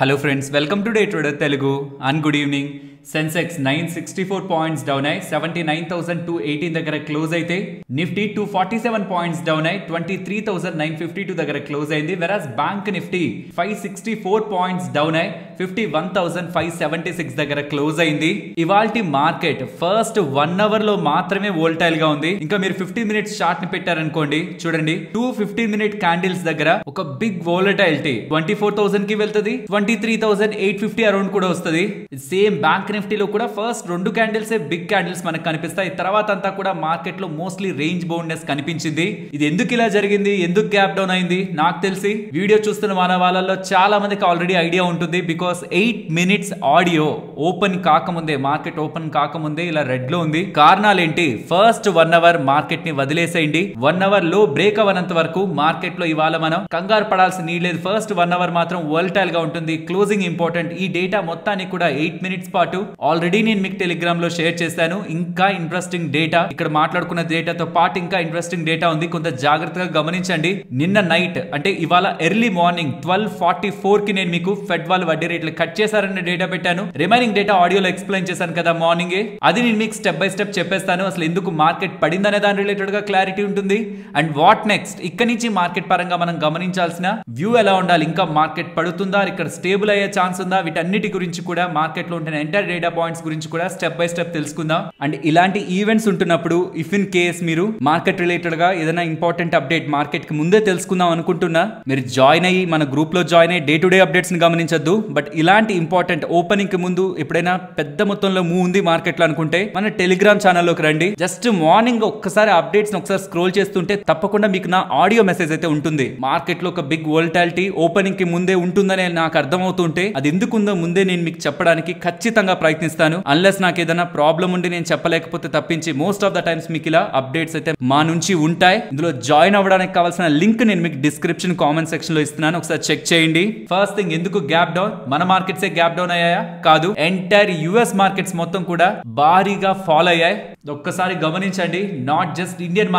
Hello friends, welcome to Day Trader Telugu and good evening. Sensex 964 points down ay 79,218 దగ్గర close అయితే Nifty 247 points down ay 23,952 దగ్గర close అయింది. Whereas bank Nifty 564 points down ay 51,576 దగ్గర close అయింది. ఇవాల్టి market first 1 hour లో మాత్రమే volatile గా ఉంది. ఇంకా మీరు 15 మినిట్స్ చార్ట్ ని పెట్టారనుకోండి, చూడండి 2 మినిట్ క్యాండిల్స్ దగ్గర ఒక బిగ్ వోలటైలిటీ 24,000 కి వెళ్తుంది, 23,850 అరౌండ్ కూడా వస్తుంది. సేమ్ బ్యాంక్ నిఫ్టీలో కూడా ఫస్ట్ 2 క్యాండిల్స్ బిగ్ క్యాండిల్స్ మనకు కనిపిస్తాయి. తర్వాత అంతా కూడా మార్కెట్ లో మోస్ట్లీ రేంజ్ బౌండ్నెస్ కనిపించింది. ఇది ఎందుకు ఇలా జరిగింది, ఎందుకు గ్యాప్ డౌన్ అయింది? నాకు తెలిసి వీడియో చూస్తున్న మన వాళ్ళలో చాలా మందికి ఆల్రెడీ ఐడియా ఉంటుంది. బికాస్ 8 మినిట్స్ ఆడియో ఓపెన్ కాకముందే, మార్కెట్ ఓపెన్ కాకముందే ఇలా రెడ్ లో ఉంది. కారణాలు ఏంటి? ఫస్ట్ 1 అవర్ మార్కెట్ ని వదిలేసేయండి. 1 అవర్ లో బ్రేక్ అవ్వనంత వరకు మార్కెట్ లో ఇవాళ మనం కంగారు పడాల్సిన నీడ్ లేదు. ఫస్ట్ 1 అవర్ మాత్రం వోల్టైల్ గా ఉంటుంది. Closing important. ఈ డేటా మొత్తాన్ని కూడా 8 మినిట్స్ పాటు ఆల్రెడీ నేను మీకు టెలిగ్రామ్ లో షేర్ చేశాను. ఇంకా ఇంట్రెస్టింగ్ డేటా, ఇక్కడ మాట్లాడుకున్న డేటాతో పాటు ఇంకా ఇంట్రెస్టింగ్ డేటా ఉంది. కొంత జాగ్రత్తగా గమనించండి. నిన్న నైట్ అంటే ఇవాళ ఎర్లీ మార్నింగ్ 12:44 కి నేను మీకు ఫెడ్ వాళ్ళు వడ్డీ రేట్లు కట్ చేశారన్న డేటా పెట్టాను. రిమైనింగ్ డేటా ఆడియోలో ఎక్స్ప్లెయిన్ చేశాను కదా మార్నింగే. అది నేను మీకు స్టెప్ బై స్టెప్ చెప్పేస్తాను. అసలు ఎందుకు మార్కెట్ పడిందనే దాని రిలేటెడ్ గా క్లారిటీ ఉంటుంది. అండ్ వాట్ నెక్స్ట్, ఇక్కడ నుంచి మార్కెట్ పరంగా మనం గమనించాల్సిన వ్యూ ఎలా ఉండాలి, ఇంకా మార్కెట్ పడుతుందా, ఇక్కడ స్టేబుల్ అయ్యే ఛాన్స్ ఉందా, వీటన్నిటి గురించి కూడా మార్కెట్ లో ఉంటున్న ఎంటైర్ డేటా పాయింట్స్ గురించి కూడా స్టెప్ బై స్టెప్ తెలుసుకుందాం. అండ్ ఇలాంటి ఈవెంట్స్ ఉంటున్నప్పుడు ఇఫ్ ఇన్ కేస్ మీరు మార్కెట్ రిలేటెడ్ గా ఏదైనా ఇంపార్టెంట్ అప్డేట్ మార్కెట్ కి ముందే తెలుసుకుందాం అనుకుంటున్నా, మీరు జాయిన్ అయ్యి మన గ్రూప్ లో జాయిన్ అయ్యి డే టు డే అప్డేట్స్ ని గమనించొద్దు. బట్ ఇలాంటి ఇంపార్టెంట్ ఓపెనింగ్ కి ముందు ఎప్పుడైనా పెద్ద మొత్తంలో మూవ్ ఉంది మార్కెట్ లో అనుకుంటే మన టెలిగ్రామ్ ఛానల్లోకి రండి. జస్ట్ మార్నింగ్ ఒక్కసారి అప్డేట్స్ ఒకసారి స్క్రోల్ చేస్తుంటే తప్పకుండా మీకు నా ఆడియో మెసేజ్ అయితే ఉంటుంది. మార్కెట్ లో ఒక బిగ్ వోల్టాలిటీ ఓపెనింగ్ కి ముందే ఉంటుందని నాకు అర్థమవుతుంటే అది ఎందుకు ఉందో ముందే నేను మీకు చెప్పడానికి ఖచ్చితంగా ప్రయత్నిస్తాను. అన్లెస్ నాకు ఏదైనా ప్రాబ్లం ఉండి నేను చెప్పలేకపోతే తప్పించి మోస్ట్ ఆఫ్ ద టైమ్స్ మీకు ఇలా అప్డేట్స్ అయితే మా నుంచి ఉంటాయి. ఇందులో జాయిన్ అవ్వడానికి కావాల్సిన లింక్ నేను మీకు డిస్క్రిప్షన్ కామెంట్ సెక్షన్ లో ఇస్తున్నాను, ఒకసారి చెక్ చేయండి. ఫస్ట్ థింగ్, ఎందుకు గ్యాప్ డౌన్? మన మార్కెట్స్ గ్యాప్ డౌన్ అయ్యాయా? కాదు, ఎంటైర్ యుఎస్ మార్కెట్స్ మొత్తం కూడా భారీగా ఫాల్ అయ్యాయి. ఒక్కసారి గమనించండి. నాట్ జస్ట్ ఇండియన్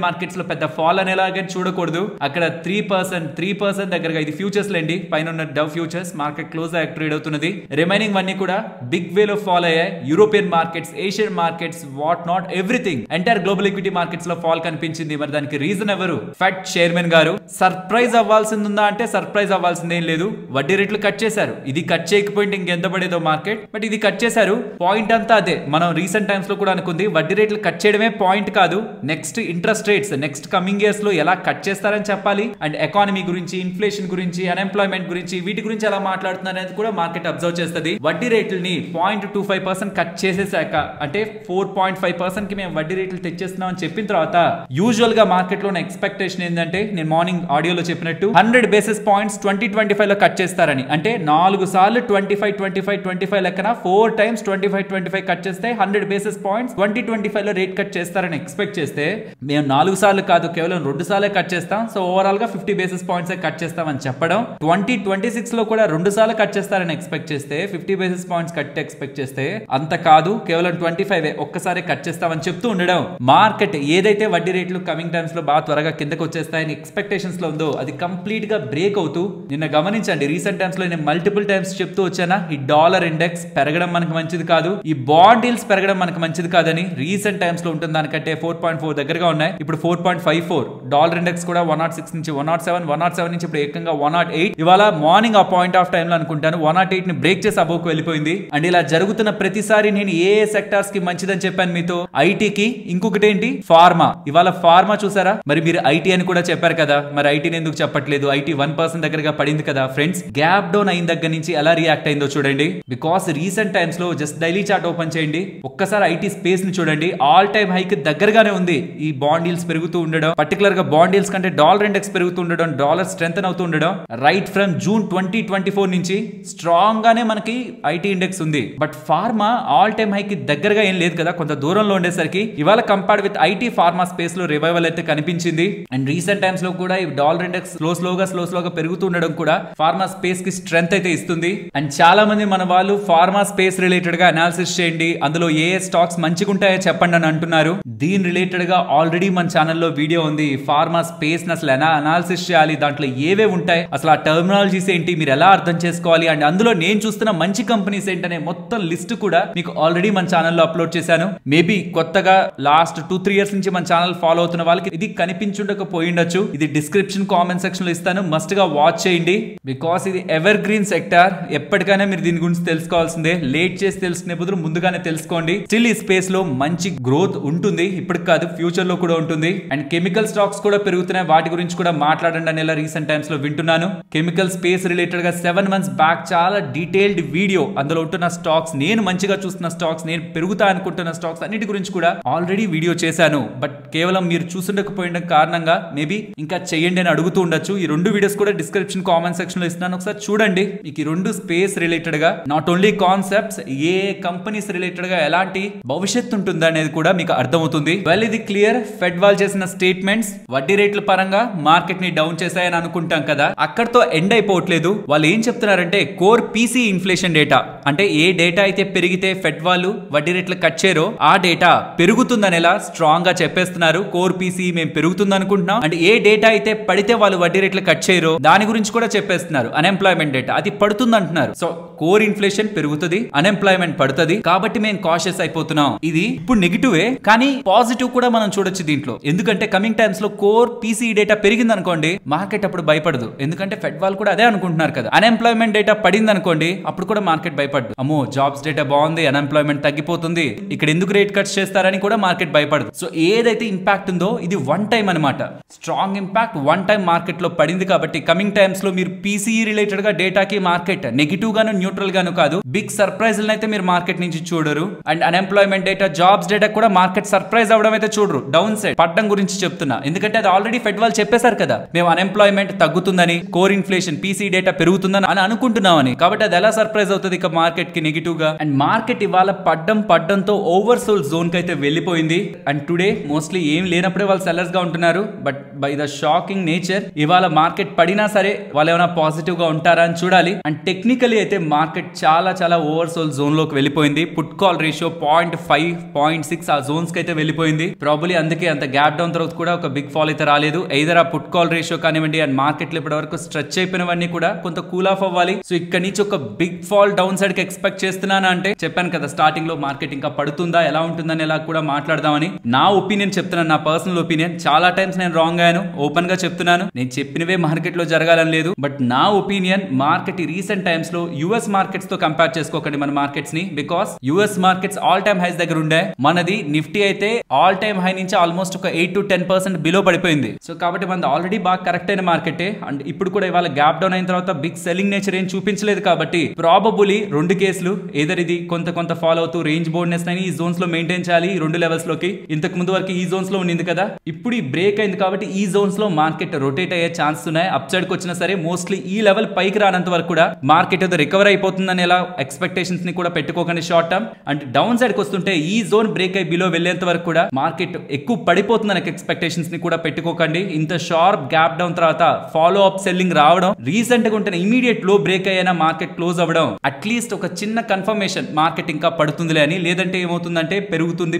మార్కెట్స్ లో పెద్ద ఫాల్ అనేలాగా చూడకూడదు. అక్కడ 3% దగ్గరగా, ఇది ఫ్యూచర్స్ లేండి, పైన ఉన్న డవ్ ఫ్యూచర్స్ మార్కెట్ క్లోజ్ అయ్యాక ట్రేడ్ అవుతున్నది. రిమైనింగ్ అన్ని కూడా బిగ్ వే లో ఫాల్ అయ్యాయి. European markets, Asian markets, what not everything, entire global equity markets లో ఫాల్ కనిపించింది. మరి దానికి రీజన్ ఎవరు? ఫెడ్ చైర్మన్ గారు. సర్ప్రైజ్ అవ్వాల్సింది ఉందా అంటే సర్ప్రైజ్ అవ్వాల్సిందేం లేదు. వడ్డీ రేట్లు కట్ చేశారు. ఇది కట్ చేయకపోయింటే ఇంకెంత పడేదో మార్కెట్, బట్ ఇది కట్ చేశారు. పాయింట్ అంతా అదే. మనం రీసెంట్ టైమ్స్ లో కూడా అనుకుంది వడ్డీ రేట్లు కట్ చేయడమే పాయింట్ కాదు, next interest rates next coming years లో ఎలా కట్ చేస్తారని చెప్పాలి. అండ్ ఎకానమీ గురించి, ఇన్ఫ్లేషన్ గురించి, అన్ఎంప్లాయ్మెంట్ గురించి, వీటి గురించి ఎలా మాట్లాడుతున్నారు అనేది కూడా మార్కెట్ అబ్జర్వ్ చేస్తుంది. వడ్డీ రేట్లని 0.25% కట్ చేసేసాక, అంటే 4.5% కి మేము వడ్డీ రేట్లు తెచ్చేస్తున్నాం అని చెప్పిన తర్వాత యూజువల్ గా మార్కెట్ లో ఎక్స్పెక్టేషన్ ఏంటంటే, నేను మార్నింగ్ ఆడియోలో చెప్పినట్టు 100 బేసిస్ పాయింట్స్ 2025 లో కట్ చేస్తారని. అంటే 4 సార్లు 25 లెక్కన 4 times 25 కట్ చేస్తే 100 బేసిస్ పాయింట్స్ 2025 లో రేట్ కట్ చేస్తారని ఎక్స్పెక్ట్ చేస్తే, మేము 4 సార్లు కాదు కేవలం 2 సార్లే కట్ చేస్తాం. సో ఓవరాల్ గా 50 బేసిస్ పాయింట్స్ కట్ చేస్తామని చెప్పడం. 2026 లో కూడా 2 సార్లు కట్ చేస్తారని ఎక్స్పెక్ట్ చేస్తే, 50 బేసిస్ పాయింట్స్ కట్ ఎక్స్పెక్ట్ చేస్తే, అంత కాదు కేవలం 25 ఒక్కసారి కట్ చేస్తామని చెప్తూ ఉండడం. మార్కెట్ ఏదైతే వడ్డీ రేట్లు కమింగ్ టైమ్స్ లో బాగా త్వరగా కిందకు వచ్చేస్తాయని ఎక్స్పెక్టేషన్స్ లో ఉందో అది కంప్లీట్ గా బ్రేక్ అవుతూ, నిన్న గమనించండి రీసెంట్ టైమ్స్ లో నేను మల్టిపుల్ టైమ్స్ చెప్తూ వచ్చానా, ఈ డాలర్ ఇండెక్స్ పెరగడం మనకు మంచిది కాదు, ఈ బాండ్ డీల్స్ పెరగడం మనకు మంచిది కాదని. రీసెంట్ టైమ్స్ లో ఉంటుంది దానికంటే 4.4 దగ్గరగా ఉన్నాయి. ఇప్పుడు 4.54. డాలర్ ఇండెక్స్ కూడా 106 నుంచి 107 నుంచి ఇప్పుడు ఏకంగా 108. ఇవాళ మార్నింగ్ ఆ పాయింట్ ఆఫ్ టైమ్ లో అనుకుంటాను 108 ని బ్రేక్ చేసి అబోవ్కి వెళ్ళిపోయింది. అండ్ ఇలా జరుగుతున్న ప్రతిసారి నేను ఏ సెక్టార్స్ కి మంచిదని చెప్పాను మీతో, ఐటీకి, ఇంకొకటి ఏంటి ఫార్మా. ఇవాళ ఫార్మా చూసారా? మరి మీరు ఐటీ అని కూడా చెప్పారు కదా, మరి ఐటీని ఎందుకు చెప్పట్లేదు? ఐటీ 1% దగ్గరగా పడింది కదా ఫ్రెండ్స్. గ్యాప్ డౌన్ అయిన దగ్గర నుంచి ఎలా రియాక్ట్ అయిందో చూడండి. బికాస్ రీసెంట్ టైమ్స్ లో జస్ట్ డైలీ చార్ట్ ఓపెన్ చేయండి, ఒక్కసారి ఐటీ స్పేస్ ని చూడండి, ఆల్ టైమ్ హైక్ దగ్గరగానే ఉంది. ఈ బాండ్ డీల్స్ పెరుగుతూ ఉండడం, పర్టికులర్ గా బాండ్ డీల్స్ కంటే డాలర్ ఇండెక్స్ పెరుగుతూ ఉండడం, డాలర్ స్ట్రెంథెన్ అవుతూ ఉండడం. రైట్ ఫ్రమ్ జూన్ 2024 నుంచి స్ట్రాంగ్ గానే మనకి ఐటీ ఇండెక్స్ కనిపిస్తుంది. But pharma all time high కి దగ్గరగా ఏం లేదు కదా, కొంత దూరంలో ఉండేసరికి ఇవాళ compared with IT pharma space లో రివైవల్ అయితే కనిపించింది. అండ్ రీసెంట్ టైమ్స్ లో కూడా ఈ డాలర్ ఇండెక్స్ స్లోగా పెరుగుతుండడం కూడా ఫార్మా స్పేస్ కి స్ట్రెంత్ అయితే ఇస్తుంది. అండ్ చాలా మంది మన వాళ్ళు ఫార్మా స్పేస్ రిలేటెడ్ గా అనాలిసిస్ చేయండి, అందులో ఏ స్టాక్స్ మంచిగా ఉంటాయో చెప్పండి అని అంటున్నారు. దీని రిలేటెడ్ గా ఆల్రెడీ మన ఛానల్లో వీడియో ఉంది. ఫార్మా స్పేస్ అసలు ఎలా అనాలిసిస్ చేయాలి, దాంట్లో ఏవే ఉంటాయి, అసలు ఆ టర్మినాలజీస్ ఏంటి, మీరు ఎలా అర్థం చేసుకోవాలి, అండ్ అందులో నేను చూస్తున్న మంచి కంపెనీస్ ఏంటనే మొత్తం లిస్ట్ కూడా మీకు ఆల్రెడీ మన ఛానల్లో అప్లోడ్ చేశాను. మేబీ కొత్తగా లాస్ట్ 2-3 ఇయర్స్ నుంచి మన ఛానల్ ఫాలో అవుతున్న వాళ్ళకి ఇది కనిపించుండకపోయిండొచ్చు. ఇది డిస్క్రిప్షన్ కామెంట్ సెక్షన్ లో ఇస్తాను, మస్ట్ గా వాచ్ చేయండి. బికాస్ ఇది ఎవర్ గ్రీన్ సెక్టార్, ఎప్పటికైనా మీరు దీని గురించి తెలుసుకోవాల్సిందే. లేట్ చేసి తెలుసుకునే బదులు ముందుగానే తెలుసుకోండి. స్టిల్ ఈ స్పేస్ లో మంచి గ్రోత్ ఉంటుంది, ఇప్పటికి కాదు ఫ్యూచర్ లో కూడా ఉంటుంది. అండ్ కెమికల్ స్టాక్స్ కూడా పెరుగుతున్నాయి, వాటి గురించి కూడా మాట్లాడండి అని రీసెంట్ టైమ్స్ లో వింటున్నాను. కెమికల్ స్పేస్ రిలేటెడ్ గా 7 months బ్యాక్ చాలా డీటెయిల్డ్ వీడియో, అందులో ఉంటున్న స్టాక్స్, నేను మంచిగా చూస్తున్న స్టాక్స్, నేను పెరుగుతా అనుకుంటున్న స్టాక్స్ అన్నిటి గురించి కూడా ఆల్రెడీ వీడియో చేశాను. బట్ కేవలం మీరు చూసుండకపోయిన కారణంగా మేబీ ఇంకా చేయండి అని అడుగుతూ ఉండొచ్చు. ఈ 2 వీడియోస్ కూడా డిస్క్రిప్షన్ కామెంట్ సెక్షన్ లో ఇస్తున్నాను, ఒకసారి చూడండి. మీకు ఈ 2 స్పేస్ రిలేటెడ్ గా not only concepts, A companies related గా ఎలాంటి భవిష్యత్తు ఉంటుంది అనేది కూడా మీకు అర్థమవుతుంది. వెల్, ఇది క్లియర్. ఫెడ్ వాళ్ళు చేసిన స్టేట్మెంట్స్ వడ్డీ రేట్ల పరంగా మార్కెట్ ని డౌన్ చేశాయని అనుకుంటాం కదా, అక్కడతో ఎండ్ అయిపోవట్లేదు. వాళ్ళు ఏం చెప్తున్నారంటే కోర్ పీసీ ఇన్ఫ్లేషన్ డేటా, అంటే ఏ డేటా అయితే పెరిగితే ఫెడ్ వాళ్ళు వడ్డీ రేట్లు కట్ చేయరో ఆ డేటా పెరుగుతుందనేలా స్ట్రాంగ్ గా చెప్పేస్తున్నారు. కోర్ పీసీ మేము పెరుగుతుంది అనుకుంటున్నాం, అంటే ఏ డేటా అయితే పడితే వాళ్ళు వడ్డీ రేట్లు కట్ చేయరో దాని గురించి కూడా చెప్పేస్తున్నారు. అన్ఎంప్లాయ్మెంట్ డేటా అది పడుతుంది అంటున్నారు. సో కోర్ ఇన్ఫ్లేషన్ పెరుగుతుంది, అన్ఎంప్లాయ్మెంట్ పడుతుంది, కాబట్టి మేము కాషియస్ అయిపోతున్నాం. ఇది ఇప్పుడు నెగిటివే, కానీ పాజిటివ్ కూడా మనం చూడొచ్చు దీంట్లో. ఎందుకంటే కమింగ్ టైమ్స్ లో కోర్ పీసీ డేటా పెరిగింది అనుకోండి, మార్కెట్ అప్పుడు భయపడదు. ఎందుకంటే ఫెడ్ వాళ్ళు కూడా అదే అనుకుంటున్నారు కదా. అన్ఎంప్లాయ్మెంట్ డేటా పడింది అనుకోండి, అప్పుడు కూడా మార్కెట్ భయపడదు. అమ్మో జాబ్స్ డేటా బాగుంది, అన్ఎంప్లాయ్మెంట్ తగ్గిపోతుంది, ఇక్కడ ఎందుకు రేట్ కట్స్ చేస్తారని కూడా మార్కెట్ భయపడదు. సో ఏదైతే ఇంపాక్ట్ ఉందో ఇది వన్ టైం అనమాట. Strong impact one time market లో పడింది కాబట్టి కమింగ్ టైమ్స్ లో మీరు పీసీ రిలేటెడ్ గా డేటాకి మార్కెట్ నెగిటివ్ గాను న్యూట్రల్ గాను కాదు, బిగ్ సర్ప్రైజ్ అయితే మీరు మార్కెట్ నుంచి చూడరు. And unemployment data, jobs data కూడా మార్కెట్ సర్ప్రైజ్ అవడం అయితే చూడరు. డౌన్ సైడ్ పడ్డం గురించి చెప్తున్నా, ఎందుకంటే అది ఆల్రెడీ ఫెడ్ వాళ్ళు చెప్పేశారు కదా, మేము అన్ఎంప్లాయ్మెంట్ తగ్గుతుందని, కోర్ ఇన్ఫ్లేషన్ పీసీ డేటా పెరుగుతుందని అని అనుకుంటున్నామని. కాబట్టి అది ఎలా సర్ప్రైజ్ అవుతుంది ఇక మార్కెట్ కి నెగిటివ్ గా. అండ్ మార్కెట్ ఇవాళ పడ్డంతో ఓవర్ సోల్ జోన్ కి అయితే వెళ్ళిపోయింది. అండ్ టుడే మోస్ట్లీ ఏం లేనప్పుడే వాళ్ళు సెల్లర్స్ గా ఉంటున్నారు. But by the shocking nature ఇవాళ మార్కెట్ పడినా సరే వాళ్ళు ఏమైనా పాజిటివ్ గా ఉంటారా అని చూడాలి. అండ్ టెక్నికలీ అయితే మార్కెట్ చాలా ఓవర్ సోల్ జోన్ లోకి వెళ్ళిపోయింది. పుట్ కాల్ రేషియో 0.5, 0.6 ఆ జోన్స్ కి అయితే వెళ్ళిపోయింది. ప్రాబబ్లీ అందుకే అంత గ్యాప్ డౌన్ తర్వాత కూడా ఒక బిగ్ ఫాల్ అయితే రాలేదు. ఎయిదర్ ఆ పుట్ కాల్ రేషియో కానివ్వండి, అండ్ మార్కెట్ లో ఇప్పటి వరకు స్ట్రెచ్ అయిపోయినవన్నీ కూడా కొంత కూల్ ఆఫ్ అవ్వాలి. సో ఇక్కడ నుంచి ఒక బిగ్ ఫాల్ డౌన్ సైడ్ కి ఎక్స్పెక్ట్ చేస్తున్నానా అంటే, చెప్పాను కదా స్టార్టింగ్ లో మార్కెట్ ఇంకా పడుతుందా ఎలా ఉంటుందని ఎలా కూడా మాట్లాడదామని. నా ఒపీనియన్ చెప్తున్నాను, నా పర్సనల్ ఒపీనియన్. చాలా టైమ్స్ నేను రాంగ్ అయ్యాను, ఓపెన్ గా చెప్తున్నాను. నేను చెప్పినవే మార్కెట్ లో జరగాలని లేదు. బట్ నా ఒపీనియన్, మార్కెట్ ఈ రీసెంట్ టైమ్స్ లో యుఎస్ మార్కెట్స్ తో కంపేర్ చేసుకోకండి మన మార్కెట్స్ ని. Because US markets all time highs దగ్గర ఉండే, మనది నిఫ్టీ అయితే ఆల్ టైమ్ హై నుంచి ఆల్మోస్ట్ ఒక 8 to 10% బిలో పడిపోయింది. సో కాబట్టి మనది ఆల్రెడీ బాగా కరెక్ట్ అయిన మార్కెటే. అండ్ ఇప్పుడు కూడా ఇవాళ గ్యాప్ డౌన్ అయిన తర్వాత బిగ్ సెల్లింగ్ నేచర్ ఏం చూపించలేదు. కాబట్టి ప్రాబబులీ 2 కేసులు, ఏదర్ ఇది కొంత ఫాలో అవుతూ రేంజ్ బోర్డ్నెస్ ఈ జోన్స్ లో మెయింటైన్ చేయాలి, ఈ 2 లెవెల్స్ లోకి. ఇంతకు ముందు వరకు ఈ జోన్స్ లో ఉండింది కదా, ఇప్పుడు ఈ బ్రేక్ అయింది కాబట్టి ఈ జోన్స్ లో మార్కెట్ రొటేట్ అయ్యే ఛాన్స్ ఉన్నాయి. అప్ సైడ్ కి వచ్చినా సరే మోస్ట్లీ ఈ లెవెల్ పైకి రానంత వరకు కూడా మార్కెట్ ఏదో రికవర్ అయిపోతుందని ఎలా ఎక్స్పెక్టేషన్స్ ని కూడా పెట్టుకోకండి short term. And down side కి వస్తుంటే ఈ జోన్ బ్రేక్ అయి బిలో వెళ్లేంత వరకు కూడా మార్కెట్ ఎక్కువ పడిపోతుందని ఎక్స్పెక్టేషన్స్ ని కూడా పెట్టుకోకండి. ఇంత షార్ప్ గ్యాప్ డౌన్ తర్వాత ఫాలో అప్ సెల్లింగ్ రావడం, రీసెంట్ గా ఉంటే ఇమీడియట్ లో బ్రేక్ అయ్యిన మార్కెట్ క్లోజ్ అవ్వడం, అట్లీస్ట్ ఒక చిన్న కన్ఫర్మేషన్ మార్కెట్ ఇంకా పడుతుందిలే అని. లేదంటే ఏమవుతుందంటే పెరుగుతుంది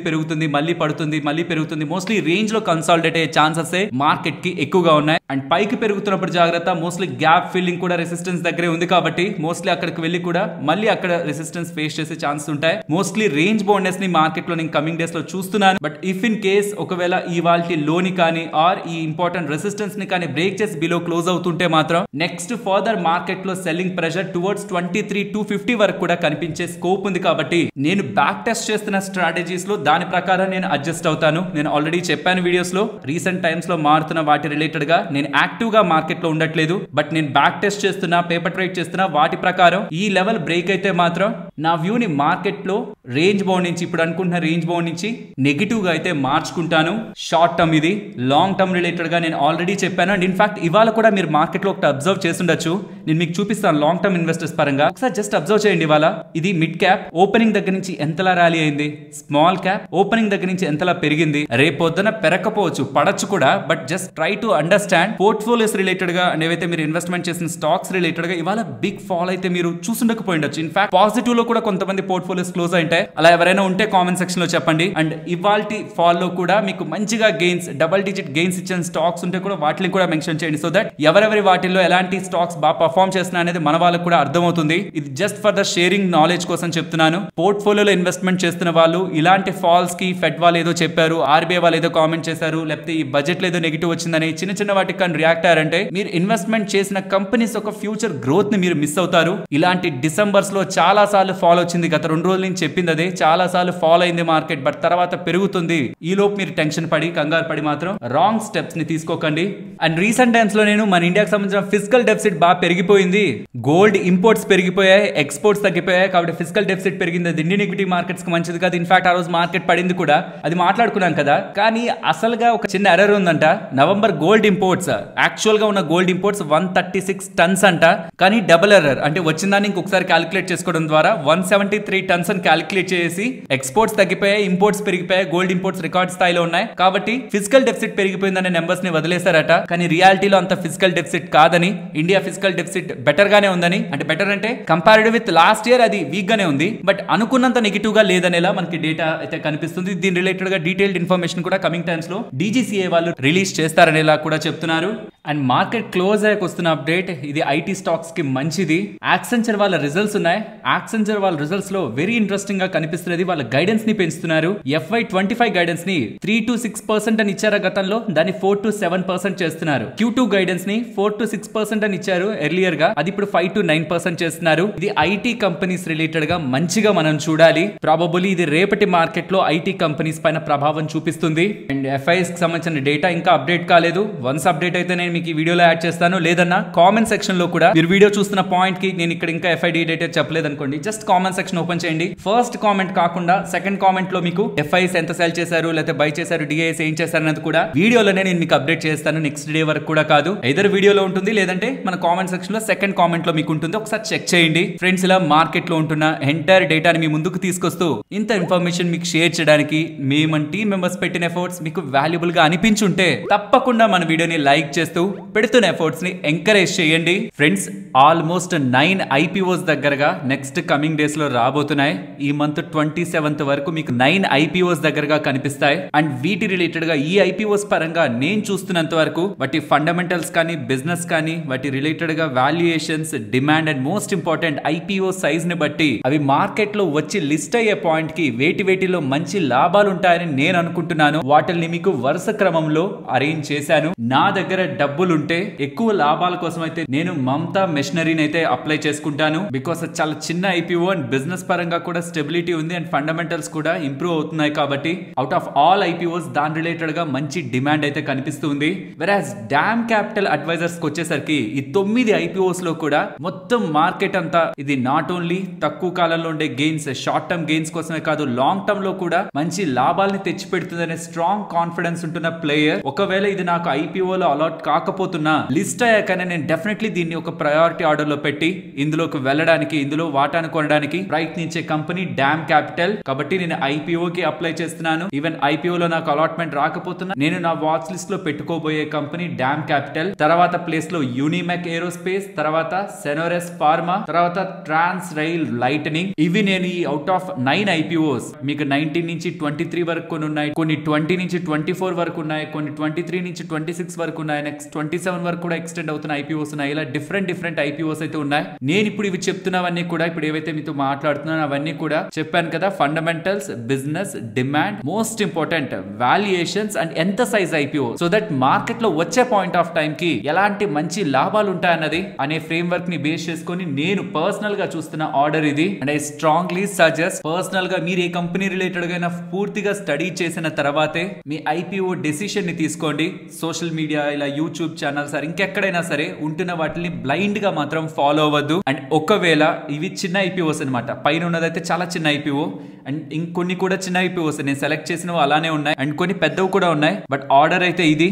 మళ్ళీ పడుతుంది మళ్ళీ పెరుగుతుంది. మోస్ట్లీ రేంజ్ లో కన్సాలిడేట్ అయ్యే ఛాన్సెస్ మార్కెట్ కి ఎక్కువగా ఉన్నాయి. అండ్ పైకి పెరుగుతున్నప్పుడు జాగ్రత్త, మోస్ట్లీ గ్యాప్ ఫిల్లింగ్ కూడా రెసిస్టెన్స్ దగ్గరే ఉంది కాబట్టి మోస్ట్లీ అక్కడికి వెళ్ళి కూడా మళ్ళీ అక్కడ రెసిస్టెన్స్ ఫేస్ చేసే ఛాన్స్ ఉంటాయి. మోస్ట్లీ రేంజ్ బౌండ్నెస్ ని మార్కెట్ లో నేను కమింగ్ డేస్ లో చూస్తున్నాను. బట్ ఇఫ్ ఇన్ కేస్ ఒకవేళ ఇవాల్టి లోని కానీ ఆర్ ఈ ఇంపార్టెంట్ రెసిస్టెన్స్ ని కానీ బ్రేక్ చేసి బిలో క్లోజ్ అవుతుంటే మాత్రం నెక్స్ట్ ఫర్దర్ మార్కెట్ లో సెల్లింగ్ ప్రెషర్ టువర్డ్స్ 23,250 వరకు కూడా కనిపించే స్కోప్ ఉంది. కాబట్టి నేను బ్యాక్ టెస్ట్ చేస్తున్న స్ట్రాటజీస్ లో దాని ప్రకారం నేను అడ్జస్ట్ అవుతాను. నేను ఆల్రెడీ చెప్పాను వీడియోస్ లో, రీసెంట్ టైమ్స్ లో మారుతున్న వాటి రిలేటెడ్ గా నేను యాక్టివ్ గా మార్కెట్ లో ఉండట్లేదు. బట్ నేను బ్యాక్ టెస్ట్ చేస్తున్నా, పేపర్ ట్రేడ్ చేస్తున్నా, వాటి ప్రకారం ఈ లెవెల్ బ్రేక్ అయితే మాత్రం నా వ్యూని మార్కెట్ లో రేంజ్ బౌండ్ నుంచి ఇప్పుడు అనుకుంటున్న రేంజ్ బౌండ్ నుంచి నెగిటివ్ గా అయితే మార్చుకుంటాను. షార్ట్ టర్మ్ ఇది, లాంగ్ టర్మ్ రిలేటెడ్ గా నేను ఆల్రెడీ చెప్పాను. అండ్ ఇన్ఫాక్ట్ ఇవాళ కూడా మీరు మార్కెట్ లో ఒకటి అబ్జర్వ్ చేస్తుండొచ్చు, నేను మీకు చూపిస్తాను లాంగ్ టర్మ్ ఇన్వెస్టర్స్ పరంగా. ఒకసారి జస్ట్ అబ్జర్వ్ చేయండి. ఇవాళ ఇది మిడ్ క్యాప్ ఓపెనింగ్ దగ్గర నుంచి ఎంతలా ర్యాలీ అయింది, స్మాల్ క్యాప్ ఓపెనింగ్ దగ్గర నుంచి ఎంతలా పెరిగింది. రేపొద్దున పెరగకపోవచ్చు, పడచ్చు కూడా, but just try to understand portfolios related గా అండ్ ఏవైతే మీరు ఇన్వెస్ట్మెంట్ చేసిన స్టాక్స్ రిలేటెడ్ గా ఇవాళ బిగ్ ఫాల్ అయితే మీరు చూసుండకపోయిండొచ్చు. ఇన్ఫాక్ట్ పాజిటివ్ లో కూడా కొంతమంది పోర్ట్ఫోలియోస్ క్లోజ్ అయింటాయి. అలా ఎవరైనా ఉంటే కామెంట్ సెక్షన్ లో చెప్పండి. అండ్ ఇవాల్టి ఫాల్ లో కూడా మీకు మంచిగా గెయిన్స్, డబుల్ డిజిట్ గెయిన్స్ ఇచ్చిన స్టాక్స్ ఉంటే కూడా వాటిని కూడా మెన్షన్ చేయండి, సో దట్ ఎవరెవరి వాటిల్లో ఎలాంటి స్టాక్స్ బాగా పర్ఫార్మ్ చేస్తున్నా అనేది మన వాళ్ళకి కూడా అర్థమవుతుంది. ఇది just for the sharing knowledge కోసం చెప్తున్నాను. పోర్ట్ఫోలియోలో ఇన్వెస్ట్మెంట్ చేస్తున్న వాళ్ళు ఇలాంటి ఫాల్స్ కి ఫెడ్ వాళ్ళు ఏదో చెప్పారు, ఆర్బీఐ వాళ్ళు ఏదో కామెంట్ చేశారు, లేకపోతే ఈ బడ్జెట్ లో ఏదో నెగిటివ్ వచ్చిందని చిన్న చిన్న వాటికి కానీ రియాక్ట్ అయ్యారంటే మీరు ఇన్వెస్ట్మెంట్ చేసిన కంపెనీస్ ఒక ఫ్యూచర్ గ్రోత్ ని మీరు మిస్ అవుతారు. ఇలాంటి డిసెంబర్స్ లో చాలా సార్లు ఫాల్ వచ్చింది, గత 2 రోజుల నుంచి చెప్పింది అదే, చాలా సార్లు ఫాల్ అయింది మార్కెట్, బట్ తర్వాత పెరుగుతుంది. ఈ లోపు మీరు టెన్షన్ పడి కంగారు పడి మాత్రం రాంగ్ స్టెప్స్ ని తీసుకోకండి. అండ్ రీసెంట్ టైమ్స్ లో నేను మన ఇండియాకి సంబంధించిన ఫిజికల్ డెఫిసిట్ బాగా పెరిగిపోయింది, గోల్డ్ ఇంపోర్ట్స్ పెరిగిపోయాయి, ఎక్స్పోర్ట్స్ తగ్గిపోయాయి, కాబట్టి ఫిజికల్ డెఫిసిట్ పెరిగింది, అది ఇండియన్ ఈక్విటీ మార్కెట్స్ కి మంచిది కాదు. ఇన్ఫాక్ట్ ఆ రోజు మార్కెట్ పడింది కూడా, అది మాట్లాడుకున్నాం కదా. కానీ అసలుగా ఒక చిన్న ఎర్రర్ ఉందంట. నవంబర్ గోల్డ్ ఇంపోర్ట్స్, యాక్చువల్ గా ఉన్న గోల్డ్ ఇంపోర్ట్స్ 136 టన్స్ అంట, కానీ డబుల్ ఎర్రర్ అంటే వచ్చిందాన్ని ఇంకొకసారి క్యాలిక్యులేట్ చేసుకోవడం ద్వారా 173 టన్స్ అని క్యాలిక్యులేట్ చేసి ఎక్స్పోర్ట్స్ తగ్గిపోయాయి, ఇంపోర్ట్స్ పెరిగిపోయాయి, గోల్డ్ ఇంపోర్ట్స్ రికార్డ్ స్థాయిలో ఉన్నాయి, కాబట్టి ఫిజికల్ డెఫిసిట్ పెరిగిపోయిందనే నెంబర్స్ ని వదిలేశారట. కానీ రియాలిటీలో అంత ఫిజికల్ డెఫిసిట్ కాదని, ఇండియా ఫిజికల్ డెఫిసిట్ బెటర్ గానే ఉందని, అంటే బెటర్ అంటే కంపారిటివ్ విత్ లాస్ట్ ఇయర్ అది వీక్ గానే ఉంది, బట్ అనుకున్నంత నెగిటివ్ గా లేదనేలా మనకి డేటా అయితే కనిపిస్తుంది. దీని రిలేటెడ్ గా డీటెయిల్డ్ ఇన్ఫర్మేషన్ కూడా కమింగ్ టైమ్స్ లో డీజీసీఏ వాళ్ళు రిలీజ్ చేస్తారనేలా కూడా చెప్తున్నారు. అండ్ మార్కెట్ క్లోజ్ అయ్యాక వస్తున్న అప్డేట్, ఇది ఐటీ స్టాక్స్ కి మంచిది. యాక్సెంచర్ వాళ్ళ రిజల్ట్స్ ఉన్నాయి. యాక్సెంచర్ వాళ్ళ రిజల్ట్స్ లో వెరీ ఇంట్రెస్టింగ్ గా కనిపిస్తున్నది, వాళ్ళ గైడెన్స్ ని పెంచుతున్నారు. FY25 గైడెన్స్ ని 3 to 6% అని ఇచ్చారు గతంలో, దాన్ని 4 to 7% చేస్తున్నారు. Q2 గైడెన్స్ ని 4 to 6% అని ఇచ్చారు ఎర్లియర్ గా, అది ఇప్పుడు 5 to 9% చేస్తున్నారు. ఇది ఐటీ కంపెనీస్ రిలేటెడ్ గా మంచిగా మనం చూడాలి. ప్రాబబుల్లీ ఇది రేపటి మార్కెట్ లో ఐటీ కంపెనీస్ పైన ప్రభావం చూపిస్తుంది. అండ్ FIS కి సంబంధించిన డేటా ఇంకా అప్డేట్ కాలేదు. వన్స్ అప్డేట్ అయితే నేను మీకు ఈ వీడియోలో యాడ్ చేస్తాను, లేదన్నా కామెంట్ సెక్షన్ లో కూడా మీరు వీడియో చూస్తున్న పాయింట్ కి నేను ఇక్కడ ఇంకా FID డేటా చెప్పలేదు అనుకోండి, జస్ట్ కామెంట్ సెక్షన్ ఓపెన్ చేయండి. ఫస్ట్ కామెంట్ కాకుండా సెకండ్ కామెంట్ లో మీకు FIS ఎంత సెల్ చేశారు, లేకపోతే బై చేశారు, DIS ఏం చేశారు అనేది కూడా వీడియోలోనే నేను మీకు అప్డేట్ చేస్తాను. నెక్స్ట్ డే వరకు కూడా కాదు, ఎదర్ వీడియోలో ఉంటుంది, లేదంటే మన కామెంట్ సెక్షన్ లో సెకండ్ కామెంట్ లో మీకు ఉంటుంది, ఒకసారి చెక్ చేయండి. ఫ్రెండ్స్, ఇలా మార్కెట్ లో ఉంటున్న ఎంటైర్ డేటాని మీ ముందుకు తీసుకొస్తూ ఇంత ఇన్ఫర్మేషన్ మీకు షేర్ చేయడానికి మేము టీమ్ మెంబర్స్ పెట్టిన ఎఫర్ట్స్ మీకు వాల్యుబుల్ గా అనిపించుంటే తప్పకుండా మన వీడియోని లైక్ చేస్తూ పెడుతున్న ఎఫర్ట్స్ ని ఎంకరేజ్ చేయండి. ఫ్రెండ్స్, ఆల్మోస్ట్ 9 IPOs దగ్గరగా నెక్స్ట్ కమింగ్ డేస్ లో రాబోతున్నాయి. ఈ మంత్ 27th వరకు మీకు 9 IPOs దగ్గరగా కనిపిస్తాయి. అండ్ వీటి రిలేటెడ్ గా ఈ IPOs పరంగా నేను చూస్తున్నంత వరకు వాటి ఫండమెంటల్స్ కానీ, బిజినెస్ కానీ, వాటి రిలేటెడ్ గా valuations, demand and most important IPO size ని బట్టి అవి మార్కెట్ లో వచ్చి లిస్ట్ అయ్యే పాయింట్ కి వేటిలో మంచి లాభాలు ఉంటాయని నేను అనుకుంటున్నాను. వాటిని మీకు వరుస క్రమంలో అరేంజ్ చేశాను. నా దగ్గర డబ్బులుంటే ఎక్కువ లాభాల కోసం అయితే నేను మమతా మెషినరీని అయితే అప్లై చేసుకుంటాను. బికాస్ చాలా చిన్న IPO అండ్ బిజినెస్ పరంగా కూడా స్టెబిలిటీ ఉంది అండ్ ఫండమెంటల్స్ కూడా ఇంప్రూవ్ అవుతున్నాయి. కాబట్టి అవుట్ ఆఫ్ ఆల్ IPOs దాని రిలేటెడ్ గా మంచి డిమాండ్ అయితే కనిపిస్తుంది. వెరాజ్ డామ్ క్యాపిటల్ అడ్వైజర్స్ కి వచ్చేసరికి ఈ 9 IPOs లో కూడా మొత్తం మార్కెట్ అంతా ఇది నాట్ ఓన్లీ తక్కువ కాలంలో ఉండే గెయిన్స్, షార్ట్ టర్మ్ గెయిన్స్ కోసమే కాదు, లాంగ్ టర్మ్ లో కూడా మంచి లాభాలని తెచ్చి పెడుతుందనే స్ట్రాంగ్ కాన్ఫిడెన్స్ ఉంటున్న ప్లేయర్. ఒకవేళ ఇది నాకు IPO లో అలాట్ కాకపోతున్నా లిస్ట్ అయ్యాకనే నేను డెఫినెట్లీ దీన్ని ఒక ప్రయారిటీ ఆర్డర్ లో పెట్టి ఇందులోకి వెళ్ళడానికి, ఇందులో వాటాను కొనడానికి ప్రయత్నించే కంపెనీ డామ్ క్యాపిటల్. కాబట్టి నేను IPO కి అప్లై చేస్తున్నాను. ఈవెన్ IPO లో నాకు అలాట్మెంట్ రాకపోతున్నా నేను నా వాచ్ లిస్ట్ లో పెట్టుకోబోయే కంపెనీ డామ్ క్యాపిటల్. తర్వాత ప్లేస్ లో యూనిమెక్ ఏరోస్పేస్, తర్వాత సెనోరెస్ ఫార్మా, తర్వాత ట్రాన్స్ రైల్ లైటనింగ్. ఇవి నేను ఈ అవుట్ ఆఫ్ 9 IPOs మీకు 19 నుంచి 23 వరకు కొన్ని ఉన్నాయి, కొన్ని 20 నుంచి 24 వరకు ఉన్నాయి, కొన్ని 23 నుంచి 26 వరకు ఉన్నాయి, నెక్స్ట్ 27 వరకు కూడా ఎక్స్టెండ్ అవుతున్న IPOs ఉన్నాయి. ఇలా డిఫరెంట్ IPOs అయితే ఉన్నాయి. నేను ఇప్పుడు ఇవి చెప్తున్నవన్నీ కూడా, ఇప్పుడు ఏవైతే మీతో మాట్లాడుతున్నాను అవన్నీ కూడా చెప్పాను కదా, fundamentals, business, demand, most important valuations and ఎంత size IPO, so that market లో వచ్చే పాయింట్ ఆఫ్ టైం కి ఎలాంటి మంచి లాభాలు ఉంటాయన్నది అనే ఫ్రేమ్ వర్క్ ని బేస్ చేసుకొని నేను పర్సనల్ గా చూస్తున్న ఆర్డర్ ఇది. And I strongly suggest personal గా మీరు ఏ కంపెనీ రిలేటెడ్ గా పూర్తిగా స్టడీ చేసిన తర్వాతే మీ IPO డెసిషన్ ని తీసుకోండి. సోషల్ మీడియా ఇలా యూట్యూబ్ యూట్యూబ్ ఛానల్ సార్ ఇంకెక్కడైనా సరే ఉంటున్న వాటిని బ్లైండ్ గా మాత్రం ఫాలో అవ్వద్దు. అండ్ ఒకవేళ ఇవి చిన్న ఐపీఓస్ అనమాట, పైన ఉన్నదైతే చాలా చిన్న ఐపీఓ అండ్ ఇంకొన్ని కూడా చిన్న ఐపీఓస్ నేను సెలెక్ట్ చేసినవి అలానే ఉన్నాయి అండ్ కొన్ని పెద్దవి కూడా ఉన్నాయి. బట్ ఆర్డర్ అయితే ఇది.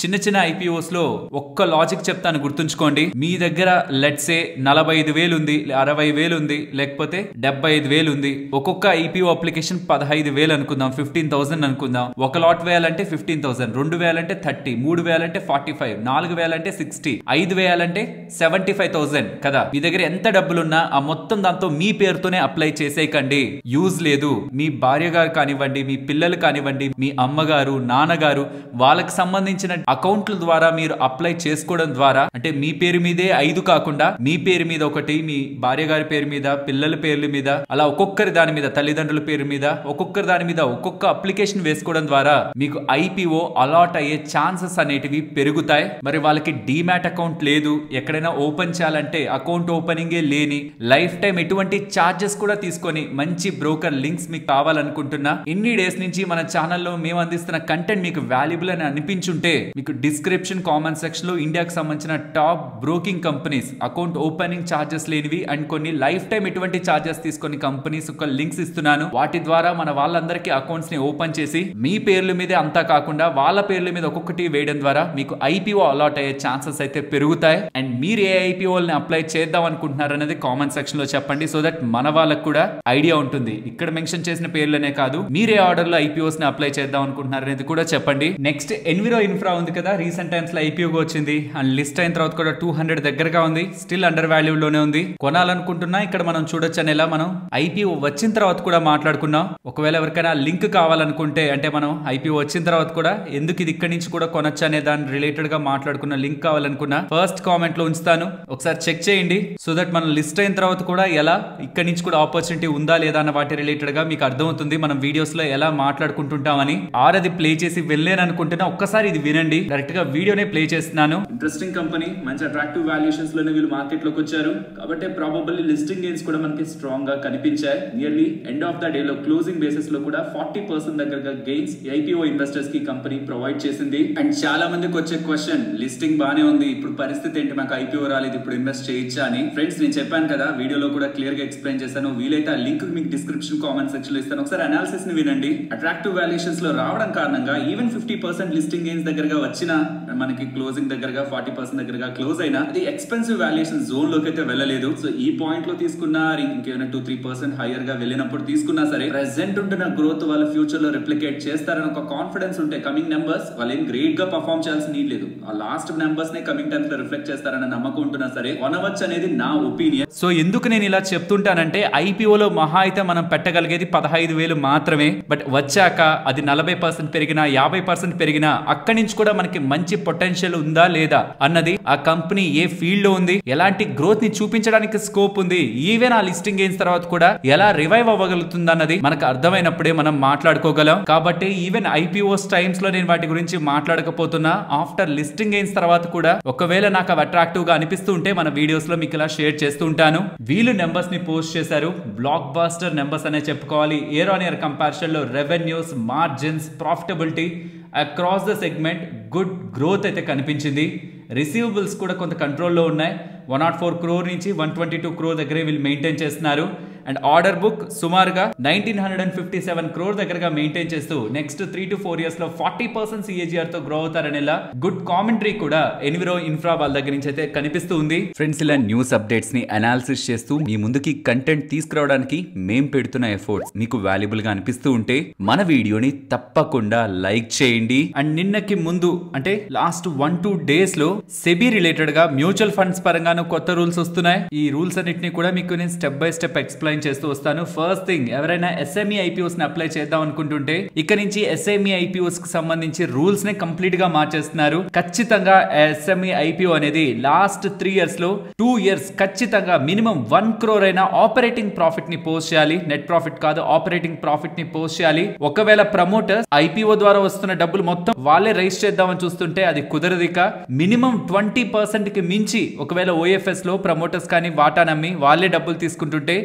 చిన్న చిన్న ఐపీఓస్ లో ఒక్క లాజిక్ చెప్తాను గుర్తుంచుకోండి. మీ దగ్గర లెట్స్ సే 45,000 ఉంది, 60,000 ఉంది, లేకపోతే 75,000 ఉంది. ఒక్కొక్క ఐపీఓ అప్లికేషన్ 15,000 అనుకుందాం, 15,000 అనుకుందాం. ఒక లాట్ వేయాలంటే 15,000, 2 వేయాలంటే 30, 3 వేయాలంటే 45, 4 వేయాలంటే 60, 5 వేయాలంటే 75,000 కదా. మీ దగ్గర ఎంత డబ్బులున్నా ఆ మొత్తం దాంతో మీ పేరుతోనే అప్లై చేసేయకండి, యూజ్ లేదు. మీ భార్య గారు కానివ్వండి, మీ పిల్లలు కానివ్వండి, మీ అమ్మగారు నాన్నగారు వాళ్ళకి సంబంధించిన అకౌంట్ల ద్వారా మీరు అప్లై చేసుకోవడం ద్వారా, అంటే మీ పేరు మీదే 5 కాకుండా మీ పేరు మీద ఒకటి, మీ భార్య గారి పేరు మీద, పిల్లల పేర్ల మీద, అలా ఒక్కొక్కరి దాని మీద, తల్లిదండ్రుల పేరు మీద, ఒక్కొక్కరి దాని మీద ఒక్కొక్క అప్లికేషన్ వేసుకోవడం ద్వారా మీకు ఐపీఓ అలాట్ అయ్యే ఛాన్సెస్ అనేటివి పెరుగుతాయి. మరి వాళ్ళకి డీమ్యాట్ అకౌంట్ లేదు, ఎక్కడైనా ఓపెన్ చేయాలంటే అకౌంట్ ఓపెనింగే లేని, లైఫ్ టైం ఎటువంటి ఛార్జెస్ కూడా తీసుకొని మంచి బ్రోకర్ లింక్స్ మీకు కావాలనుకుంటున్నా, ఇన్ని డేస్ నుంచి మన ఛానల్లో మేము అందిస్తున్న కంటెంట్ మీకు వాల్యుబుల్ అని అనిపించుంటే మీకు డిస్క్రిప్షన్ కామెంట్ సెక్షన్ లో ఇండియాకి సంబంధించిన top broking companies account opening charges లేనివి అండ్ కొన్ని లైఫ్ టైం ఎటువంటి ఛార్జెస్ తీసుకొని కంపెనీస్ ఒక లింక్స్ ఇస్తున్నాను. వాటి ద్వారా మన వాళ్ళందరికీ అకౌంట్స్ ని ఓపెన్ చేసి మీ పేర్ల మీదే అంతా కాకుండా వాళ్ళ పేర్ల మీద ఒక్కొక్కటి వేయడం ద్వారా మీకు ఐపీఓ అలాట్ అయ్యే ఛాన్సెస్ అయితే పెరుగుతాయి. అండ్ మీరు ఏ ఐపీఓల్ని అప్లై చేద్దాం అనుకుంటున్నారు అనేది కామెంట్ సెక్షన్ లో చెప్పండి. సో దట్ మన వాళ్ళకు కూడా ఐడియా ఉంటుంది. ఇక్కడ మెన్షన్ చేసిన పేర్లనే కాదు, మీరే ఆర్డర్ లో ఐపీఓస్ ని అప్లై చేద్దాం అనుకుంటున్నారు అనేది కూడా చెప్పండి. నెక్స్ట్ ఎన్విరో ఇన్ఫ్రా ఉంది కదా, రీసెంట్ టైమ్స్ లో ఐపీఓ వచ్చింది అండ్ లిస్ట్ అయిన తర్వాత కూడా 200 దగ్గరగా ఉంది, స్టిల్ అండర్ వాల్యూ లోనే ఉంది. కొనాలనుకుంటున్నా ఇక్కడ మనం చూడొచ్చు అని ఎలా మనం ఐపీఓ వచ్చిన తర్వాత కూడా మాట్లాడుకున్నాం. ఒకవేళ ఎవరికైనా లింక్ కావాలనుకుంటే, అంటే మనం ఐపీఓ వచ్చిన తర్వాత కూడా ఎందుకు ఇది ఇక్కడి నుంచి కూడా కొనొచ్చు అనే దాని రిలేటెడ్ గా మాట్లాడుకున్న లింక్ కావాలనుకున్నా ఫస్ట్ కామెంట్ లో ఉంచుతాను, ఒకసారి చెక్ చేయండి. సో దట్ మనం లిస్ట్ అయిన తర్వాత కూడా ఎలా ఇక్కడి నుంచి కూడా ఆపర్చునిటీ ఉందా లేదా అన్న వాటి రిలేటెడ్ గా మీకు అర్థమవుతుంది మనం వీడియోస్ లో ఎలా మాట్లాడుకుంటుంటామని. ఆర్ అది ప్లే చేసి వెళ్ళలేను అనుకుంటున్నా, ఒక్కసారి ఇది వినండి. డైరెక్ట్ గా వీడియోనే ప్లే చేస్తున్నాను. ఇంట్రెస్టింగ్ కంపెనీ, మంచి అట్రాక్టివ్ వాల్యుయేషన్స్ లోనే వీళ్ళు మార్కెట్ లోకి వచ్చారు కాబట్టి ప్రాబబల్లీ లిస్టింగ్ గెయిన్స్ కూడా మనకి స్ట్రాంగ్ గా కనిపించాయి. Nearly end of the day లో క్లోజింగ్ బేసిస్ లో కూడా 40% దగ్గరగా గెయిన్స్ ఐపీఓ ఇన్వెస్టర్స్ కి కంపెనీ ప్రొవైడ్ చేసింది. అండ్ చాలా మందికి వచ్చే క్వశ్చన్, లిస్టింగ్ బానే ఉంది, ఇప్పుడు పరిస్థితి ఏంటి, మాకు ఐపీఓ రాలేదు, ఇప్పుడు ఇన్వెస్ట్ చేయొచ్చా అని. ఫ్రెండ్స్ నేను చెప్పాను కదా, వీడియోలో కూడా క్లియర్ గా ఎక్స్ప్లెయిన్ చేశాను. వీలైతే ఆ లింక్ మీకు డిస్క్రిప్షన్ కామెంట్ సెక్షన్ లో ఇస్తాను, ఒకసారి అనాలిసిస్ ని వినండి. అట్రాక్టివ్ వాల్యుయేషన్స్ లో రావడం కారణంగా ఈవెన్ 50% లిస్టింగ్ గెయిన్స్ దగ్గరగా వచ్చిన మనకి క్లోజింగ్ దగ్గరగా 40% దగ్గరగా క్లోజ్ అయినా అది ఎక్స్పెన్సివ్ వాల్యుయేషన్ జోన్ లోకి అయితే వెళ్ళలేదు. సో ఈ పాయింట్ లో తీసుకున్నా, ఇంకేమైనా 2-3% హైయర్ గా వెళ్ళినప్పుడు తీసుకున్నా సరే, ప్రెసెంట్ ఉంటున్న గ్రోత్ వాళ్ళు ఫ్యూచర్ లో రిప్లికేట్ చేస్తారని ఒక కాన్ఫిడెన్స్ ఉంటే కమింగ్ నెంబర్స్ వాళ్ళు ఏం గ్రేట్ గా పర్ఫార్మ్ చేయాల్సిన నీడ్ లేదు, ఆ లాస్ట్ నెంబర్స్ నే కమింగ్ టైమ్స్ లో రిఫ్లెక్ట్ చేస్తారన్న నమ్మకం ఉంటున్నా సరే కొనవచ్చు అనేది నా ఒపీనియన్. సో ఎందుకు నేను ఇలా చెప్తుంటానంటే, ఐపీఓలో మహా అయితే మనం పెట్టగలిగేది 15,000 మాత్రమే. బట్ వచ్చాక అది 40% పెరిగినా 50% పెరిగినా అక్కడి నుంచి కూడా మనకి మంచి పొటెన్షియల్ ఉందా లేదా అన్నది, ఆ కంపెనీ ఏ ఫీల్డ్ లో ఉంది, ఎలాంటి గ్రోత్ ని చూపించడానికి స్కోప్ ఉంది, ఈవెన్ ఆ లిస్టింగ్ గెయిన్స్ తర్వాత కూడా ఎలా రివైవ్ అవ్వగలుగుతుంది అన్నది మనకు అర్థమైనప్పుడే మనం మాట్లాడుకోగలం. కాబట్టి ఈవెన్ ఐపీఓస్ టైమ్స్ లో నేను వాటి గురించి మాట్లాడకపోతున్నా, ఆఫ్టర్ లిస్టింగ్ గెయిన్స్ తర్వాత కూడా ఒకవేళ నాకు అవి అట్రాక్టివ్ గా అనిపిస్తూ ఉంటే మన వీడియోస్ లో మీకు ఇలా షేర్ చేస్తూ ఉంటాను. వీళ్ళు నెంబర్స్ ని పోస్ట్ చేశారు, బ్లాక్ బాస్టర్ నెంబర్స్ అనే చెప్పుకోవాలి. ఇయర్ ఆన్ ఇయర్ కంపారిజన్ లో revenues, margins, profitability across the segment good growth అయితే కనిపించింది. రిసీవబుల్స్ కూడా కొంత కంట్రోల్లో ఉన్నాయి. 104 crore నుంచి 122 crore దగ్గరే వీళ్ళు మెయింటైన్ చేస్తున్నారు. అండ్ ఆర్డర్ బుక్ సుమారుగా 1957 crore దగ్గరగా మెయింటైన్ చేస్తూ నెక్స్ట్ 3 to 4 years లో 40% CAGR తో గ్రో అవుతారనేలా గుడ్ కామెంటరీ కూడా ఎన్విరో ఇన్ఫ్రా వాళ్ళ దగ్గర నుంచి అయితే కనిపిస్తూ ఉంది. ఫ్రెండ్స్, ఇలా న్యూస్ అప్డేట్స్ ని అనాలిసిస్ చేస్తూ మీ ముందుకి కంటెంట్ తీసుకురావడానికి మేం పెడుతున్న ఎఫర్ట్స్ మీకు వాల్యుబుల్ గా అనిపిస్తూ ఉంటే మన వీడియోని తప్పకుండా లైక్ చేయండి. అండ్ నిన్నకి ముందు అంటే లాస్ట్ 1-2 days లో సెబీ రిలేటెడ్ గా మ్యూచువల్ ఫండ్స్ పరంగాను కొత్త రూల్స్ వస్తున్నాయి. ఈ రూల్స్ అన్నిటిని కూడా మీకు నేను స్టెప్ బై స్టెప్ ఎక్స్ప్లెయిన్ చేస్తూ వస్తాను. ఫస్ట్ థింగ్, ఎవరైనా ఎస్ఎంఈ ఐపీఓస్ ని అప్లై చేద్దాం అనుకుంటుంటే ఇక నుంచి ఎస్ఎంఈ ఐపీఓస్ కి సంబంధించి రూల్స్ ని కంప్లీట్ గా మార్చేస్తున్నారు. ఖచ్చితంగా ఎస్ఎంఈ ఐపీఓ అనేది లాస్ట్ 3 years లో 2 years ఖచ్చితంగా మినిమం 1 crore అయినా ఆపరేటింగ్ ప్రాఫిట్ ని పోస్ట్ చేయాలి. నెట్ ప్రాఫిట్ కాదు, ఆపరేటింగ్ ప్రాఫిట్ ని పోస్ట్ చేయాలి. ఒకవేళ ప్రమోటర్స్ ఐపీఓ ద్వారా వస్తున్న డబ్బులు మొత్తం వాళ్ళే రైజ్ చేద్దామని చూస్తుంటే అది కుదరదిక. మినిమం 20% కి మించి ఒకవేళ ఓఎఫ్ఎస్ లో ప్రమోటర్స్ కానీ వాటా నమ్మి వాళ్ళే డబ్బులు తీసుకుంటుంటే